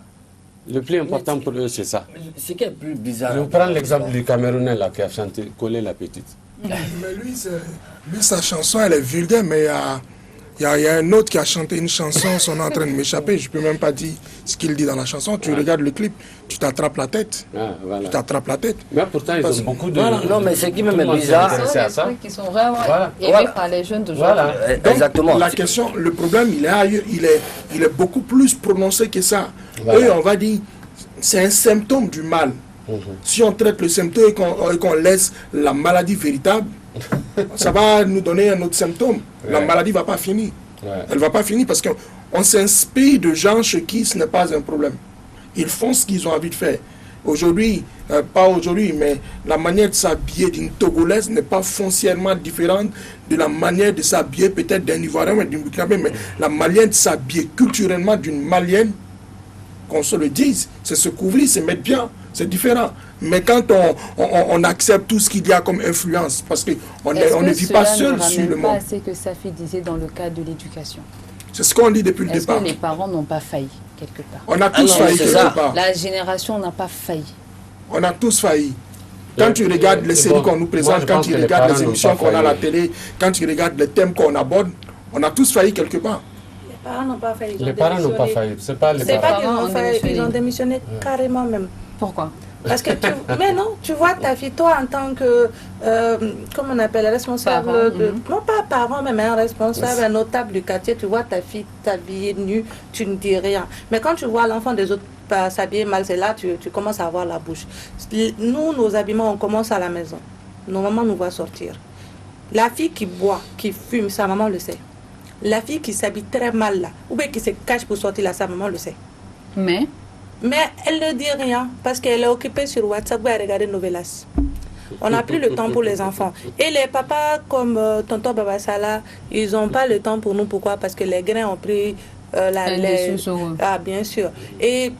[SPEAKER 3] Le plus important pour eux, c'est ça.
[SPEAKER 7] Ce qui est plus bizarre.
[SPEAKER 3] Je vous prends l'exemple du Camerounais là, qui a chanté Coller la petite.
[SPEAKER 4] Mais lui, sa chanson, elle est vulgaire, mais il y a un autre qui a chanté une chanson, son nom est en train de m'échapper, je ne peux même pas dire ce qu'il dit dans la chanson. Tu regardes le clip, tu t'attrapes la tête.
[SPEAKER 3] Voilà.
[SPEAKER 4] Tu t'attrapes la tête.
[SPEAKER 3] Mais pourtant, ils ont beaucoup de...
[SPEAKER 7] Voilà. Non, mais ce qui même est bizarre...
[SPEAKER 1] C'est des trucs qui sont vraiment aimés par les jeunes d'aujourd'hui.
[SPEAKER 3] Voilà.
[SPEAKER 4] Donc,
[SPEAKER 7] exactement.
[SPEAKER 4] La question, le problème, il est ailleurs, il est beaucoup plus prononcé que ça.
[SPEAKER 3] Voilà.
[SPEAKER 4] Eux, on va dire, c'est un symptôme du mal. Si on traite le symptôme et qu'on laisse la maladie véritable, ça va nous donner un autre symptôme. La maladie ne va pas finir. Elle ne va pas finir parce qu'on s'inspire de gens chez qui ce n'est pas un problème. Ils font ce qu'ils ont envie de faire. Aujourd'hui, pas aujourd'hui, mais la manière de s'habiller d'une Togolaise n'est pas foncièrement différente de la manière de s'habiller peut-être d'un Ivoirien ou d'une Burkinabé, mais la manière de s'habiller culturellement d'une Malienne, qu'on se le dise, c'est se couvrir, se mettre bien, c'est différent. Mais quand on accepte tout ce qu'il y a comme influence, parce qu'on ne vit pas seul sur le monde.
[SPEAKER 1] C'est que Safi disait dans le cadre de l'éducation.
[SPEAKER 4] C'est ce qu'on dit depuis le départ.
[SPEAKER 1] Est-ce que les parents n'ont pas failli quelque part?
[SPEAKER 4] On a tous failli quelque part.
[SPEAKER 1] La génération n'a pas failli.
[SPEAKER 4] On a tous failli. Quand tu regardes les séries qu'on nous présente, quand tu regardes les émissions qu'on a à la télé, quand tu regardes les thèmes qu'on aborde, on a tous failli quelque part.
[SPEAKER 2] Les parents n'ont pas failli.
[SPEAKER 3] Les parents n'ont pas failli. C'est pas les parents.
[SPEAKER 2] C'est pas qu'ils ont failli, ils ont démissionné carrément même.
[SPEAKER 1] Pourquoi?
[SPEAKER 2] Parce que mais non, tu vois ta fille, toi en tant que, comment on appelle, responsable, non pas parent, mais un responsable, un notable du quartier, tu vois ta fille t'habiller nue, tu ne dis rien. Mais quand tu vois l'enfant des autres s'habiller mal, c'est là tu commences à avoir la bouche. Nous, nos habillements, on commence à la maison. Nos mamans nous voient sortir. La fille qui boit, qui fume, sa maman le sait. La fille qui s'habille très mal là, ou bien qui se cache pour sortir là, sa maman le sait.
[SPEAKER 1] Mais
[SPEAKER 2] elle ne dit rien parce qu'elle est occupée sur WhatsApp à regarder Novelas. On n'a plus le temps pour les enfants. Et les papas comme tonton Baba Salah, ils n'ont pas le temps pour nous. Pourquoi? Parce que les grains ont pris Ah, bien sûr. Et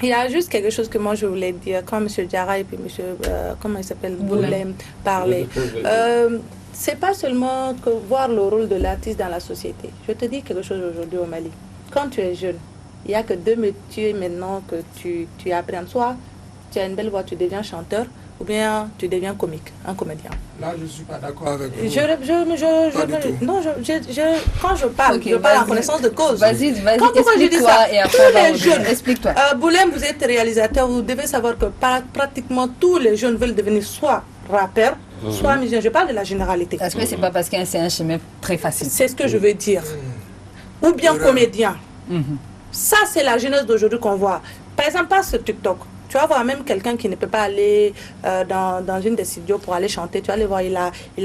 [SPEAKER 2] il y a juste quelque chose que moi je voulais dire, quand M. Diarra et puis M. comment il s'appelle, Boulem parlaient. C'est pas seulement que voir le rôle de l'artiste dans la société. Je te dis quelque chose aujourd'hui au Mali. Quand tu es jeune, il n'y a que deux métiers maintenant que tu apprends. Soit tu as une belle voix, tu deviens chanteur, ou bien tu deviens comique, un comédien.
[SPEAKER 4] Là, je ne suis pas d'accord avec vous.
[SPEAKER 2] Quand je parle, je parle en connaissance de cause.
[SPEAKER 1] Vas-y, explique-toi et après, explique-toi.
[SPEAKER 2] Boulem, vous êtes réalisateur, vous devez savoir que pratiquement tous les jeunes veulent devenir soit rappeurs, soit musiciens. Je parle de la généralité.
[SPEAKER 1] Est-ce que c'est pas parce que c'est un chemin très facile?
[SPEAKER 2] C'est ce que je veux dire. Ou bien comédien. Ça, c'est la jeunesse d'aujourd'hui qu'on voit. Par exemple, pas sur TikTok. Tu vas voir même quelqu'un qui ne peut pas aller dans une des studios pour aller chanter. Tu vas aller voir, il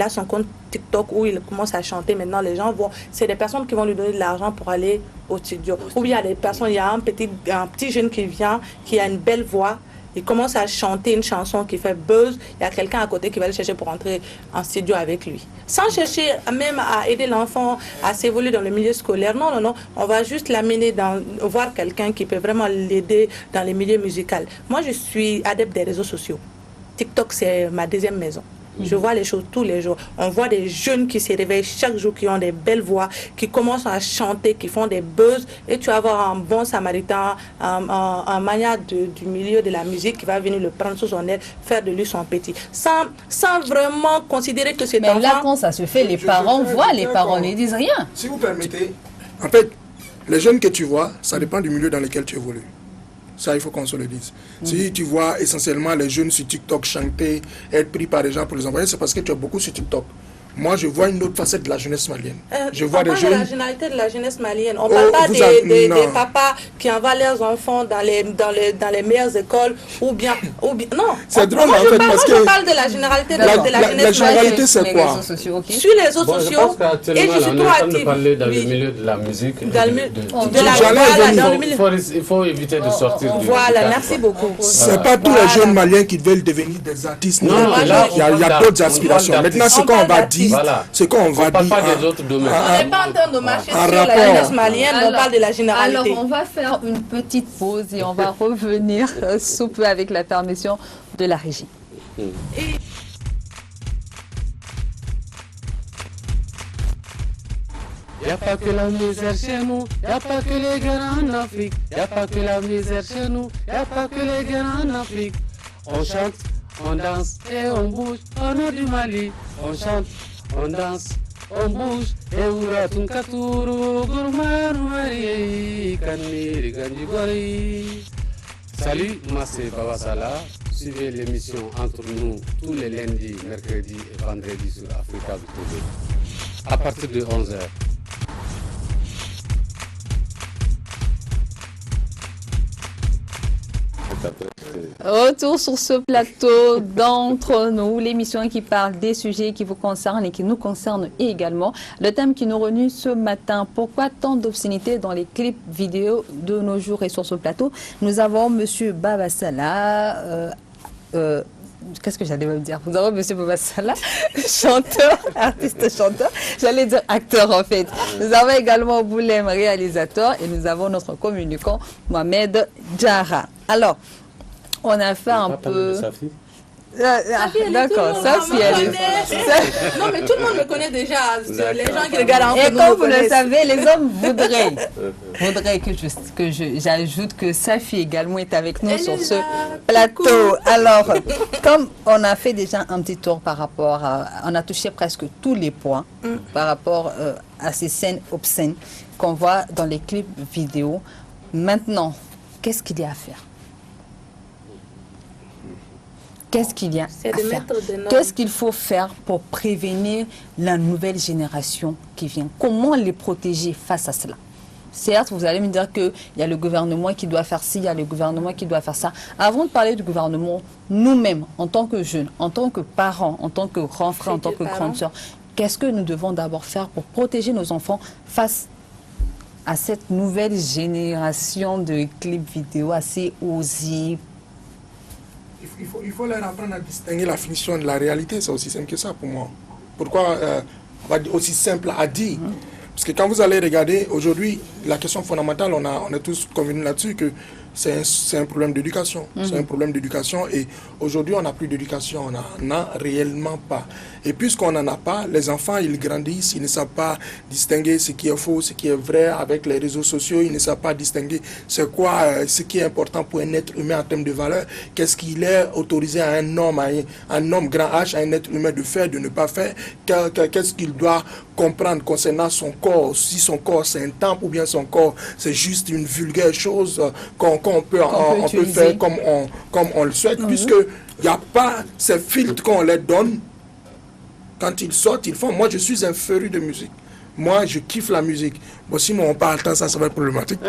[SPEAKER 2] a son compte TikTok où il commence à chanter. Maintenant, les gens vont... C'est des personnes qui vont lui donner de l'argent pour aller au studio. Ou bien il y a des personnes, il y a un petit jeune qui vient, qui a une belle voix. il commence à chanter une chanson qui fait buzz, il y a quelqu'un à côté qui va le chercher pour entrer en studio avec lui. Sans chercher même à aider l'enfant à s'évoluer dans le milieu scolaire. Non, non, non. On va juste l'amener voir quelqu'un qui peut vraiment l'aider dans les milieux musicaux. Moi, je suis adepte des réseaux sociaux. TikTok, c'est ma deuxième maison. Je vois les choses tous les jours. On voit des jeunes qui se réveillent chaque jour, qui ont des belles voix, qui commencent à chanter, qui font des buzz. Et tu vas avoir un bon samaritain, un maniaque du milieu de la musique qui va venir le prendre sous son aile, faire de lui son petit. Sans vraiment considérer que c'est un enfant...
[SPEAKER 1] Mais là, quand ça se fait, les parents voient, les parents ne disent rien.
[SPEAKER 4] Si vous permettez, en fait, les jeunes que tu vois, ça dépend du milieu dans lequel tu évolues. Ça, il faut qu'on se le dise. Si tu vois essentiellement les jeunes sur TikTok chanter, être pris par des gens pour les envoyer, c'est parce que tu es beaucoup sur TikTok. Moi, je vois une autre facette de la jeunesse malienne.
[SPEAKER 2] Je vois des jeunes... de la généralité de la jeunesse malienne. On ne parle pas des papas qui envoient leurs enfants dans les meilleures écoles ou bien non.
[SPEAKER 4] C'est drôle, en fait, parce que...
[SPEAKER 2] je parle de la généralité de la jeunesse malienne.
[SPEAKER 4] La généralité, c'est quoi?
[SPEAKER 2] Sur les réseaux sociaux.
[SPEAKER 3] Et je suis trop active. Parler dans le milieu de la musique. Il faut éviter de sortir.
[SPEAKER 2] Voilà, merci beaucoup.
[SPEAKER 4] Ce n'est pas tous les jeunes maliens qui veulent devenir des artistes. Non, il y a d'autres aspirations. Maintenant, ce qu'on va dire, ce qu'on va dire.
[SPEAKER 2] On n'est pas en train de marcher sur la jeunesse malienne, on parle de la généralité.
[SPEAKER 1] Alors, on va faire une petite pause et on va revenir sous peu avec la permission de la régie.
[SPEAKER 3] Il n'y a pas que la misère chez nous, il n'y a pas que les guerres en Afrique. Il n'y a pas que la misère chez nous, il n'y a pas que les guerres en Afrique. On chante, on danse et on bouge au nord du Mali. On chante, on danse, on bouge et ouratun katuru gourmanu mari kaniri ganjigori. Salut, moi c'est Baba Salah. Suivez l'émission Entre nous tous les lundis, mercredis et vendredis sur Africa TV à partir de 11h.
[SPEAKER 1] Retour sur ce plateau d'Entre nous, l'émission qui parle des sujets qui vous concernent et qui nous concernent également. Le thème qui nous réunit ce matin, pourquoi tant d'obscénité dans les clips vidéo de nos jours? Et sur ce plateau, nous avons M. Baba Salah, qu'est-ce que j'allais me dire? Nous avons M. Baba Salah, chanteur, artiste chanteur, j'allais dire acteur en fait. Nous avons également Boulem, réalisateur, et nous avons notre communicant Mohamed Djara. Alors, on a fait un peu... D'accord, ça si elle est...
[SPEAKER 2] Non mais tout le monde me connaît déjà, les gens qui regardent
[SPEAKER 1] en. Et comme vous le savez, les hommes voudraient que j'ajoute que Safi également est avec nous sur ce plateau. Alors, comme on a fait déjà un petit tour par rapport à... On a touché presque tous les points par rapport à ces scènes obscènes qu'on voit dans les clips vidéo. Maintenant, qu'est-ce qu'il y a à faire? Qu'est-ce qu'il y a à faire? Qu'est-ce qu'il faut faire pour prévenir la nouvelle génération qui vient? Comment les protéger face à cela? Certes, vous allez me dire qu'il y a le gouvernement qui doit faire ci, il y a le gouvernement qui doit faire ça. Avant de parler du gouvernement, nous-mêmes, en tant que jeunes, en tant que parents, en tant que grands frères, en tant que grandes sœurs, qu'est-ce que nous devons d'abord faire pour protéger nos enfants face à cette nouvelle génération de clips vidéo assez osés?
[SPEAKER 4] Il faut leur apprendre à distinguer la finition de la réalité, c'est aussi simple que ça pour moi. Pourquoi on va dire aussi simple à dire? Parce que quand vous allez regarder, aujourd'hui, la question fondamentale, on est tous convenus là-dessus que c'est un problème d'éducation. C'est un problème d'éducation et aujourd'hui, on n'a plus d'éducation, on n'en a réellement pas. Et puisqu'on n'en a pas, les enfants, ils grandissent, ils ne savent pas distinguer ce qui est faux, ce qui est vrai avec les réseaux sociaux, ils ne savent pas distinguer c'est quoi ce qui est important pour un être humain en termes de valeur, qu'est-ce qu'il est autorisé à un homme grand H, à un être humain de faire, de ne pas faire, qu'est-ce qu'il doit comprendre concernant son corps, si son corps c'est un temple ou bien son corps c'est juste une vulgaire chose qu'on peut faire comme on le souhaite, puisque il n'y a pas ces filtres qu'on leur donne. Quand ils sortent, ils font. Moi, je suis un féru de musique. Moi, je kiffe la musique. Bon, sinon, on parle tant, ça va être problématique.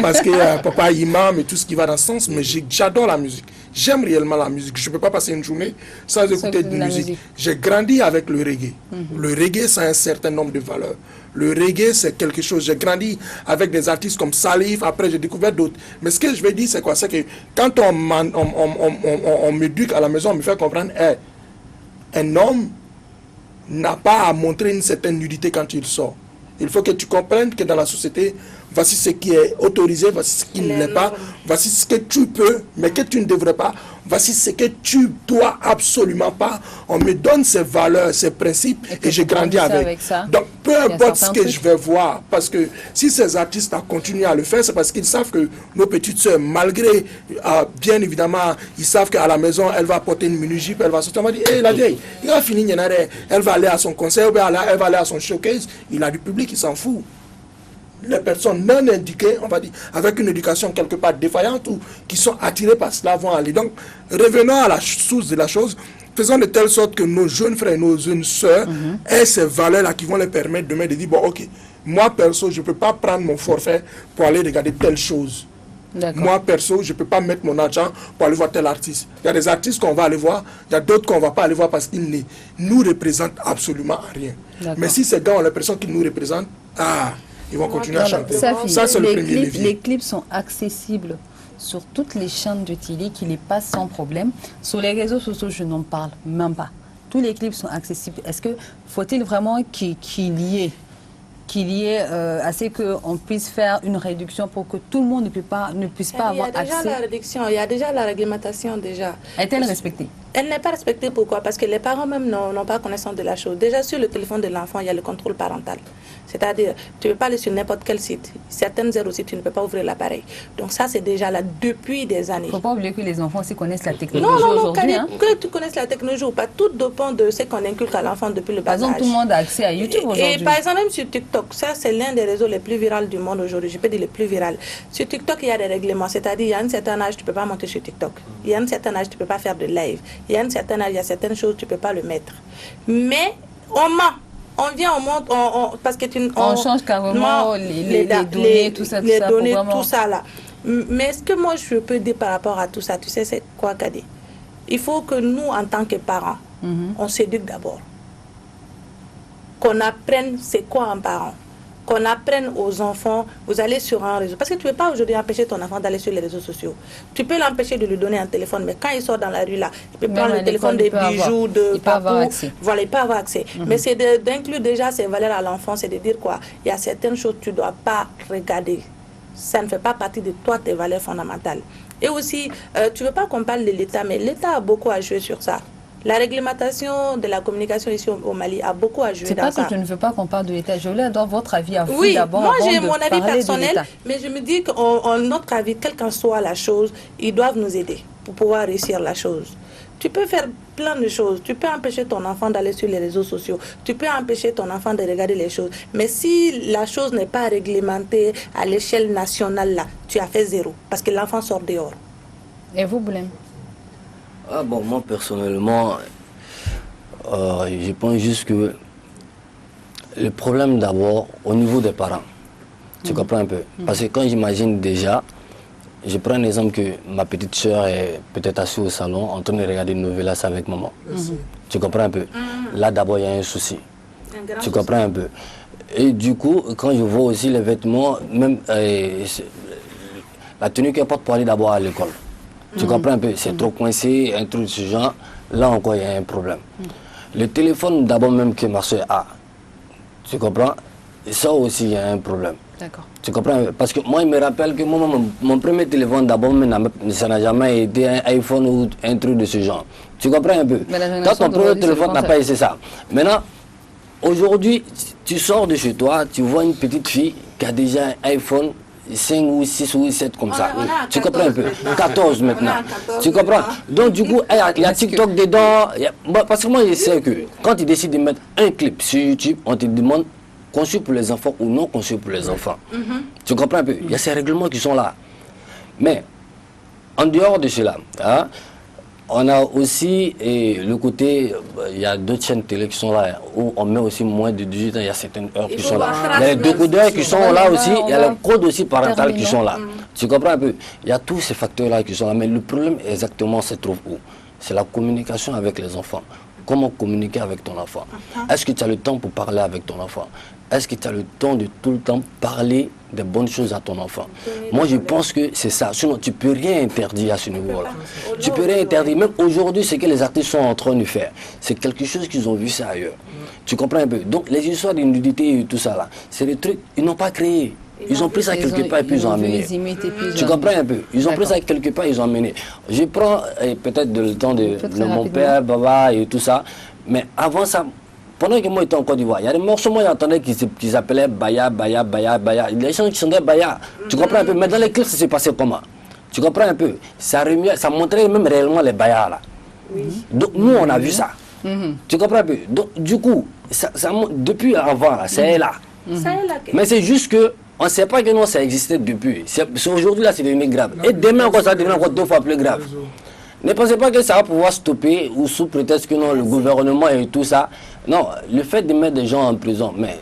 [SPEAKER 4] Parce que papa imam et tout ce qui va dans ce sens, mais j'adore la musique. J'aime réellement la musique. Je ne peux pas passer une journée sans écouter de musique. J'ai grandi avec le reggae. Le reggae, ça a un certain nombre de valeurs. Le reggae, c'est quelque chose. J'ai grandi avec des artistes comme Salif, après j'ai découvert d'autres. Mais ce que je veux dire, c'est quoi? C'est que quand on m'éduque à la maison, on me fait comprendre, un homme n'a pas à montrer une certaine nudité quand il sort. Il faut que tu comprennes que dans la société, voici ce qui est autorisé, voici ce qui ne l'est pas, voici ce que tu peux, mais que tu ne devrais pas, voici ce que tu dois absolument pas. On me donne ces valeurs, ces principes, et j'ai grandi avec ça. Donc, peu importe ce que je vais voir, parce que si ces artistes continuent à le faire, c'est parce qu'ils savent que nos petites sœurs, malgré, bien évidemment, ils savent qu'à la maison, elle va porter une mini-jupe, elle va sortir, elle va dire, hé, la vieille, il a fini, elle va aller à son concert, elle va aller à son showcase, il a du public, il s'en fout. Les personnes non éduquées, on va dire, avec une éducation quelque part défaillante ou qui sont attirées par cela vont aller. Donc, revenons à la source de la chose, faisons de telle sorte que nos jeunes frères et nos jeunes sœurs aient ces valeurs-là qui vont les permettre demain de dire, bon, ok, moi perso, je ne peux pas prendre mon forfait pour aller regarder telle chose. Moi perso, je ne peux pas mettre mon argent pour aller voir tel artiste. Il y a des artistes qu'on va aller voir, il y a d'autres qu'on ne va pas aller voir parce qu'ils ne nous représentent absolument rien. Mais si ces gars ont l'impression qu'ils nous représentent, ils vont continuer à chanter. Ça, c'est le premier levier.
[SPEAKER 1] Les clips sont accessibles sur toutes les chaînes de télé qui les passent sans problème. Sur les réseaux sociaux, je n'en parle même pas. Tous les clips sont accessibles. Est-ce que faut-il vraiment qu'il y ait assez qu'on puisse faire une réduction pour que tout le monde ne puisse pas avoir accès?
[SPEAKER 2] Il y a déjà la réduction, il y a déjà la réglementation déjà.
[SPEAKER 1] Est-elle respectée?
[SPEAKER 2] Elle n'est pas respectée, pourquoi? Parce que les parents même n'ont pas connaissance de la chose. Déjà sur le téléphone de l'enfant, il y a le contrôle parental. C'est-à-dire, tu ne peux pas aller sur n'importe quel site. Certaines heures aussi, tu ne peux pas ouvrir l'appareil. Donc ça, c'est déjà là depuis des années.
[SPEAKER 1] Il ne faut pas oublier que les enfants aussi connaissent la technologie aujourd'hui.
[SPEAKER 2] Que tu connaisses la technologie ou pas, tout dépend de ce qu'on inculque à l'enfant depuis le bas âge.
[SPEAKER 1] Par exemple, tout le monde a accès à YouTube aujourd'hui.
[SPEAKER 2] Et par exemple, même sur TikTok, ça c'est l'un des réseaux les plus viraux du monde aujourd'hui. Je peux dire les plus viraux. Sur TikTok, il y a des règlements. C'est-à-dire, il y a un certain âge, tu ne peux pas monter sur TikTok. Il y a un certain âge, tu ne peux pas faire de live. Il y a un certain âge, il y a certaines choses, tu ne peux pas le mettre. Mais on ment. On vient, on monte, parce que
[SPEAKER 1] on change carrément les données, tout ça,
[SPEAKER 2] les données, tout ça là. Mais ce que moi je peux dire par rapport à tout ça, tu sais, c'est quoi, Kadi? Il faut que nous, en tant que parents, on s'éduque d'abord. Qu'on apprenne c'est quoi un parent. Qu'on apprenne aux enfants, vous allez sur un réseau. Parce que tu ne peux pas aujourd'hui empêcher ton enfant d'aller sur les réseaux sociaux. Tu peux l'empêcher de lui donner un téléphone, mais quand il sort dans la rue là, il peut prendre le téléphone des bijoux, de papou. Voilà, il peut avoir accès. Mais c'est d'inclure déjà ces valeurs à l'enfant, c'est de dire quoi? Il y a certaines choses que tu ne dois pas regarder. Ça ne fait pas partie de toi, tes valeurs fondamentales. Et aussi, tu ne veux pas qu'on parle de l'État, mais l'État a beaucoup à jouer sur ça. La réglementation de la communication ici au Mali a beaucoup à jouer dans ça.
[SPEAKER 1] C'est pas que je ne veux pas qu'on parle de l'État. Je voulais avoir votre avis à vous d'abord.
[SPEAKER 2] Moi j'ai mon avis personnel, mais je me dis qu'en notre avis, quelle qu'en soit la chose, ils doivent nous aider pour pouvoir réussir la chose. Tu peux faire plein de choses. Tu peux empêcher ton enfant d'aller sur les réseaux sociaux. Tu peux empêcher ton enfant de regarder les choses. Mais si la chose n'est pas réglementée à l'échelle nationale, là, tu as fait zéro. Parce que l'enfant sort dehors.
[SPEAKER 1] Et vous, Boulem?
[SPEAKER 7] Bon, moi personnellement, je pense juste que le problème d'abord au niveau des parents, tu comprends un peu? Parce que quand j'imagine déjà, je prends un exemple que ma petite soeur est peut-être assise au salon en train de regarder une novelas avec maman. Tu comprends un peu? Là d'abord il y a un souci. Tu comprends un peu? Et du coup, quand je vois aussi les vêtements, même la tenue qu'elle porte pour aller d'abord à l'école. Tu comprends un peu? C'est trop coincé, un truc de ce genre. Là encore, il y a un problème. Le téléphone d'abord même que ma soeur a, tu comprends? Ça aussi, il y a un problème.
[SPEAKER 1] D'accord.
[SPEAKER 7] Tu comprends? Parce que moi, il me rappelle que mon premier téléphone d'abord, ça n'a jamais été un iPhone ou un truc de ce genre. Tu comprends un peu? Quand ton premier téléphone n'a pas été ça. Maintenant, aujourd'hui, tu sors de chez toi, tu vois une petite fille qui a déjà un iPhone 5 ou 6 ou 7 comme ça. Tu comprends un peu? 14 maintenant. Tu comprends? Donc du coup, il y a TikTok dedans. Parce que moi, je sais que quand tu décides de mettre un clip sur YouTube, on te demande conçu pour les enfants ou non conçu pour les enfants. Tu comprends un peu? Il y a ces règlements qui sont là. Mais, en dehors de cela, on a aussi le côté, il y a d'autres chaînes télé qui sont là, où on met aussi moins de 18 ans, il y a certaines heures qui sont là. Il y a les décodeurs qui sont là aussi, il y a les codes aussi parentaux qui sont là. Tu comprends un peu? Il y a tous ces facteurs-là qui sont là, mais le problème exactement se trouve où? C'est la communication avec les enfants. Comment communiquer avec ton enfant? Est-ce que tu as le temps pour parler avec ton enfant? est-ce que tu as le temps de tout le temps parler des bonnes choses à ton enfant? Moi, je pense que c'est ça. Sinon, tu ne peux rien interdire à ce niveau-là. Tu ne peux rien interdire. Même aujourd'hui, ce que les artistes sont en train de faire, c'est quelque chose qu'ils ont vu ça ailleurs. Tu comprends un peu? Donc, les histoires d'nudité et tout ça, là, c'est des trucs qu'ils n'ont pas créés. Ils ont pris ça quelque part et puis ils ont amené. Tu comprends un peu? Ils ont pris ça quelque part et ils ont amené. Je prends peut-être le temps de mon père, Baba et tout ça. Mais avant ça, pendant que moi j'étais en Côte d'Ivoire, il y a des morceaux moi j'entendais qui s'appelaient Baya, Baya, Baya, Baya. Les gens qui chantaient Baya, tu comprends un peu? Mais dans les clips, ça s'est passé comment? Tu comprends un peu? Ça montrait même réellement les Baya là. Oui. Donc nous on a vu ça. Tu comprends un peu? Donc du coup, depuis avant, c'est là. Mais c'est juste que on ne sait pas que non, ça existait depuis. Aujourd'hui là, c'est devenu grave. Et demain encore, ça devient encore 2 fois plus grave. Ne pensez pas que ça va pouvoir stopper ou sous prétexte que non, le gouvernement et tout ça. Non, le fait de mettre des gens en prison, mais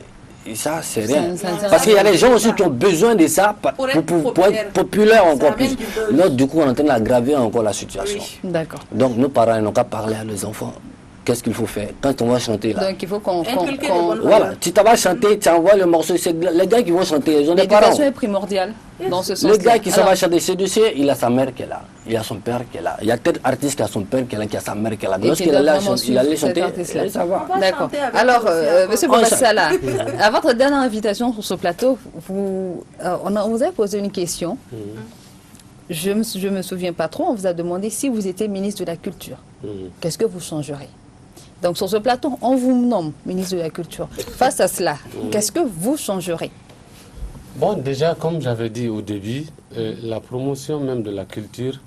[SPEAKER 7] ça, c'est rien. Parce qu'il y a des gens aussi qui ont besoin de ça pour être populaire encore plus. Là, du coup, on est en train d'aggraver encore la situation.
[SPEAKER 1] Oui. D'accord.
[SPEAKER 7] Donc, nos parents n'ont qu'à parler à leurs enfants. Qu'est-ce qu'il faut faire quand on va chanter là?
[SPEAKER 1] Donc il faut qu'on...
[SPEAKER 7] Voilà, tu vas chanter, tu envoies le morceau, c'est les gars qui vont chanter, ils ont des parents.
[SPEAKER 1] L'éducation est primordiale dans ce sens.
[SPEAKER 7] Le gars qui va chanter, c'est dossier, il a sa mère qui est là, il a son père qui est là. Il y a peut-être artiste qui a son père qui est là, qui a sa mère qui est là. Lorsqu'il allait chanter, ça va.
[SPEAKER 1] D'accord. Alors, monsieur Bobassala, à votre dernière invitation sur ce plateau, on vous a posé une question. Je me souviens pas trop, on vous a demandé si vous étiez ministre de la Culture. Qu'est-ce que vous changerez? Donc sur ce plateau, on vous nomme ministre de la Culture. Face à cela, qu'est-ce que vous changerez?
[SPEAKER 3] Bon, déjà, comme j'avais dit au début, la promotion même de la culture,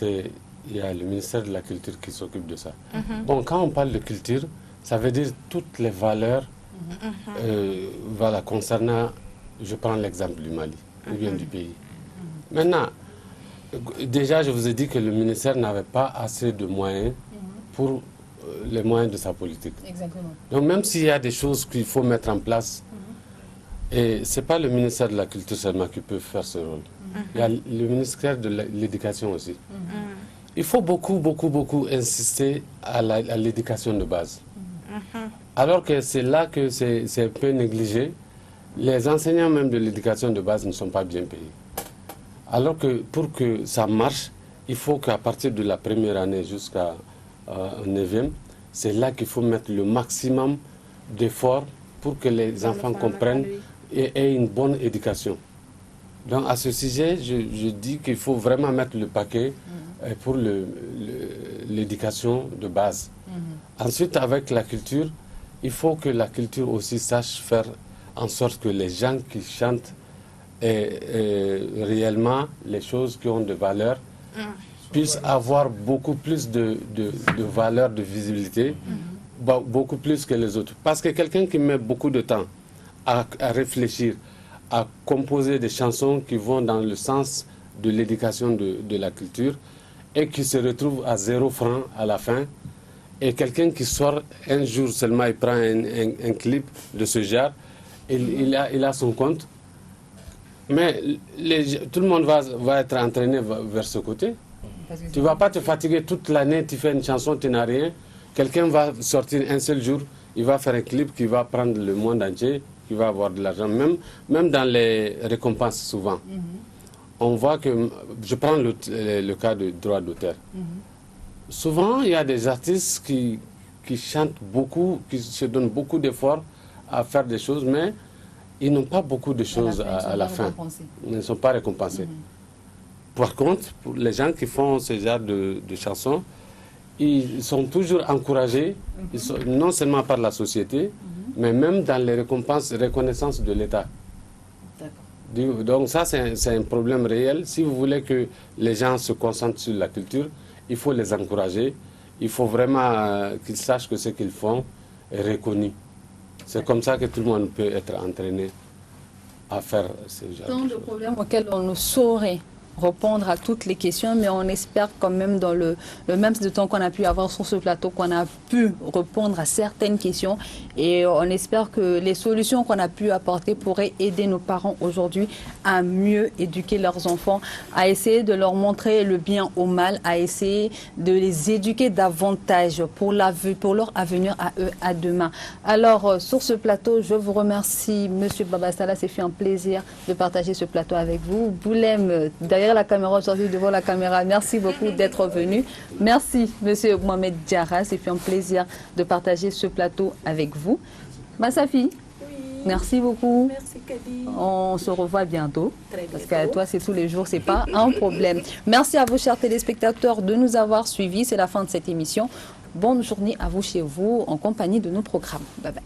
[SPEAKER 3] il y a le ministère de la Culture qui s'occupe de ça. Bon, quand on parle de culture, ça veut dire toutes les valeurs, voilà, concernant, je prends l'exemple du Mali, ou bien du pays. Maintenant, déjà, je vous ai dit que le ministère n'avait pas assez de moyens pour les moyens de sa politique. Exactement. Donc même s'il y a des choses qu'il faut mettre en place, et ce n'est pas le ministère de la Culture seulement qui peut faire ce rôle. Il y a le ministère de l'Éducation aussi. Il faut beaucoup insister à l'éducation de base. Alors que c'est là que c'est un peu négligé. Les enseignants même de l'éducation de base ne sont pas bien payés. Alors que pour que ça marche, il faut qu'à partir de la première année jusqu'à 9e, c'est là qu'il faut mettre le maximum d'efforts pour que les enfants comprennent et aient une bonne éducation. Donc à ce sujet, je dis qu'il faut vraiment mettre le paquet pour l'éducation de base. Ensuite, avec la culture, il faut que la culture aussi sache faire en sorte que les gens qui chantent réellement les choses qui ont de valeur puissent avoir beaucoup plus de valeur, de visibilité, beaucoup plus que les autres. Parce que quelqu'un qui met beaucoup de temps à réfléchir, à composer des chansons qui vont dans le sens de l'éducation de la culture et qui se retrouve à 0 franc à la fin, et quelqu'un qui sort un jour seulement, il prend un clip de ce genre, il a son compte, mais tout le monde va être entraîné vers ce côté. Tu ne vas pas te fatiguer toute l'année, tu fais une chanson, tu n'as rien. Quelqu'un va sortir un seul jour, il va faire un clip qui va prendre le monde entier, qui va avoir de l'argent, même dans les récompenses souvent. On voit que, je prends le cas de droit d'auteur. Souvent, il y a des artistes qui chantent beaucoup, qui se donnent beaucoup d'efforts à faire des choses, mais ils n'ont pas beaucoup de choses à la fin. Ils ne sont pas récompensés. Par contre, pour les gens qui font ce genre de chansons, ils sont toujours encouragés, non seulement par la société, mais même dans les reconnaissances de l'État. Donc ça, c'est un problème réel. Si vous voulez que les gens se concentrent sur la culture, il faut les encourager. Il faut vraiment qu'ils sachent que ce qu'ils font est reconnu. C'est comme ça que tout le monde peut être entraîné à faire ce genre de choses.
[SPEAKER 1] Tant de problèmes auxquels on ne saurait répondre à toutes les questions, mais on espère quand même dans le même de temps qu'on a pu avoir sur ce plateau, qu'on a pu répondre à certaines questions et on espère que les solutions qu'on a pu apporter pourraient aider nos parents aujourd'hui à mieux éduquer leurs enfants, à essayer de leur montrer le bien au mal, à essayer de les éduquer davantage pour leur avenir à eux à demain. Alors, sur ce plateau, je vous remercie, Monsieur Baba Salah, c'est fait un plaisir de partager ce plateau avec vous. Boulem, derrière la caméra, aujourd'hui devant la caméra, merci beaucoup d'être venu. Merci, Monsieur Mohamed Diarra, c'est fait un plaisir de partager ce plateau avec vous. Massafi, merci beaucoup.
[SPEAKER 2] Merci, Kadi.
[SPEAKER 1] On se revoit bientôt.
[SPEAKER 2] Très
[SPEAKER 1] Parce
[SPEAKER 2] bientôt.
[SPEAKER 1] que toi, c'est tous les jours, c'est pas un problème. Merci à vous, chers téléspectateurs, de nous avoir suivis. C'est la fin de cette émission. Bonne journée à vous chez vous, en compagnie de nos programmes. Bye bye.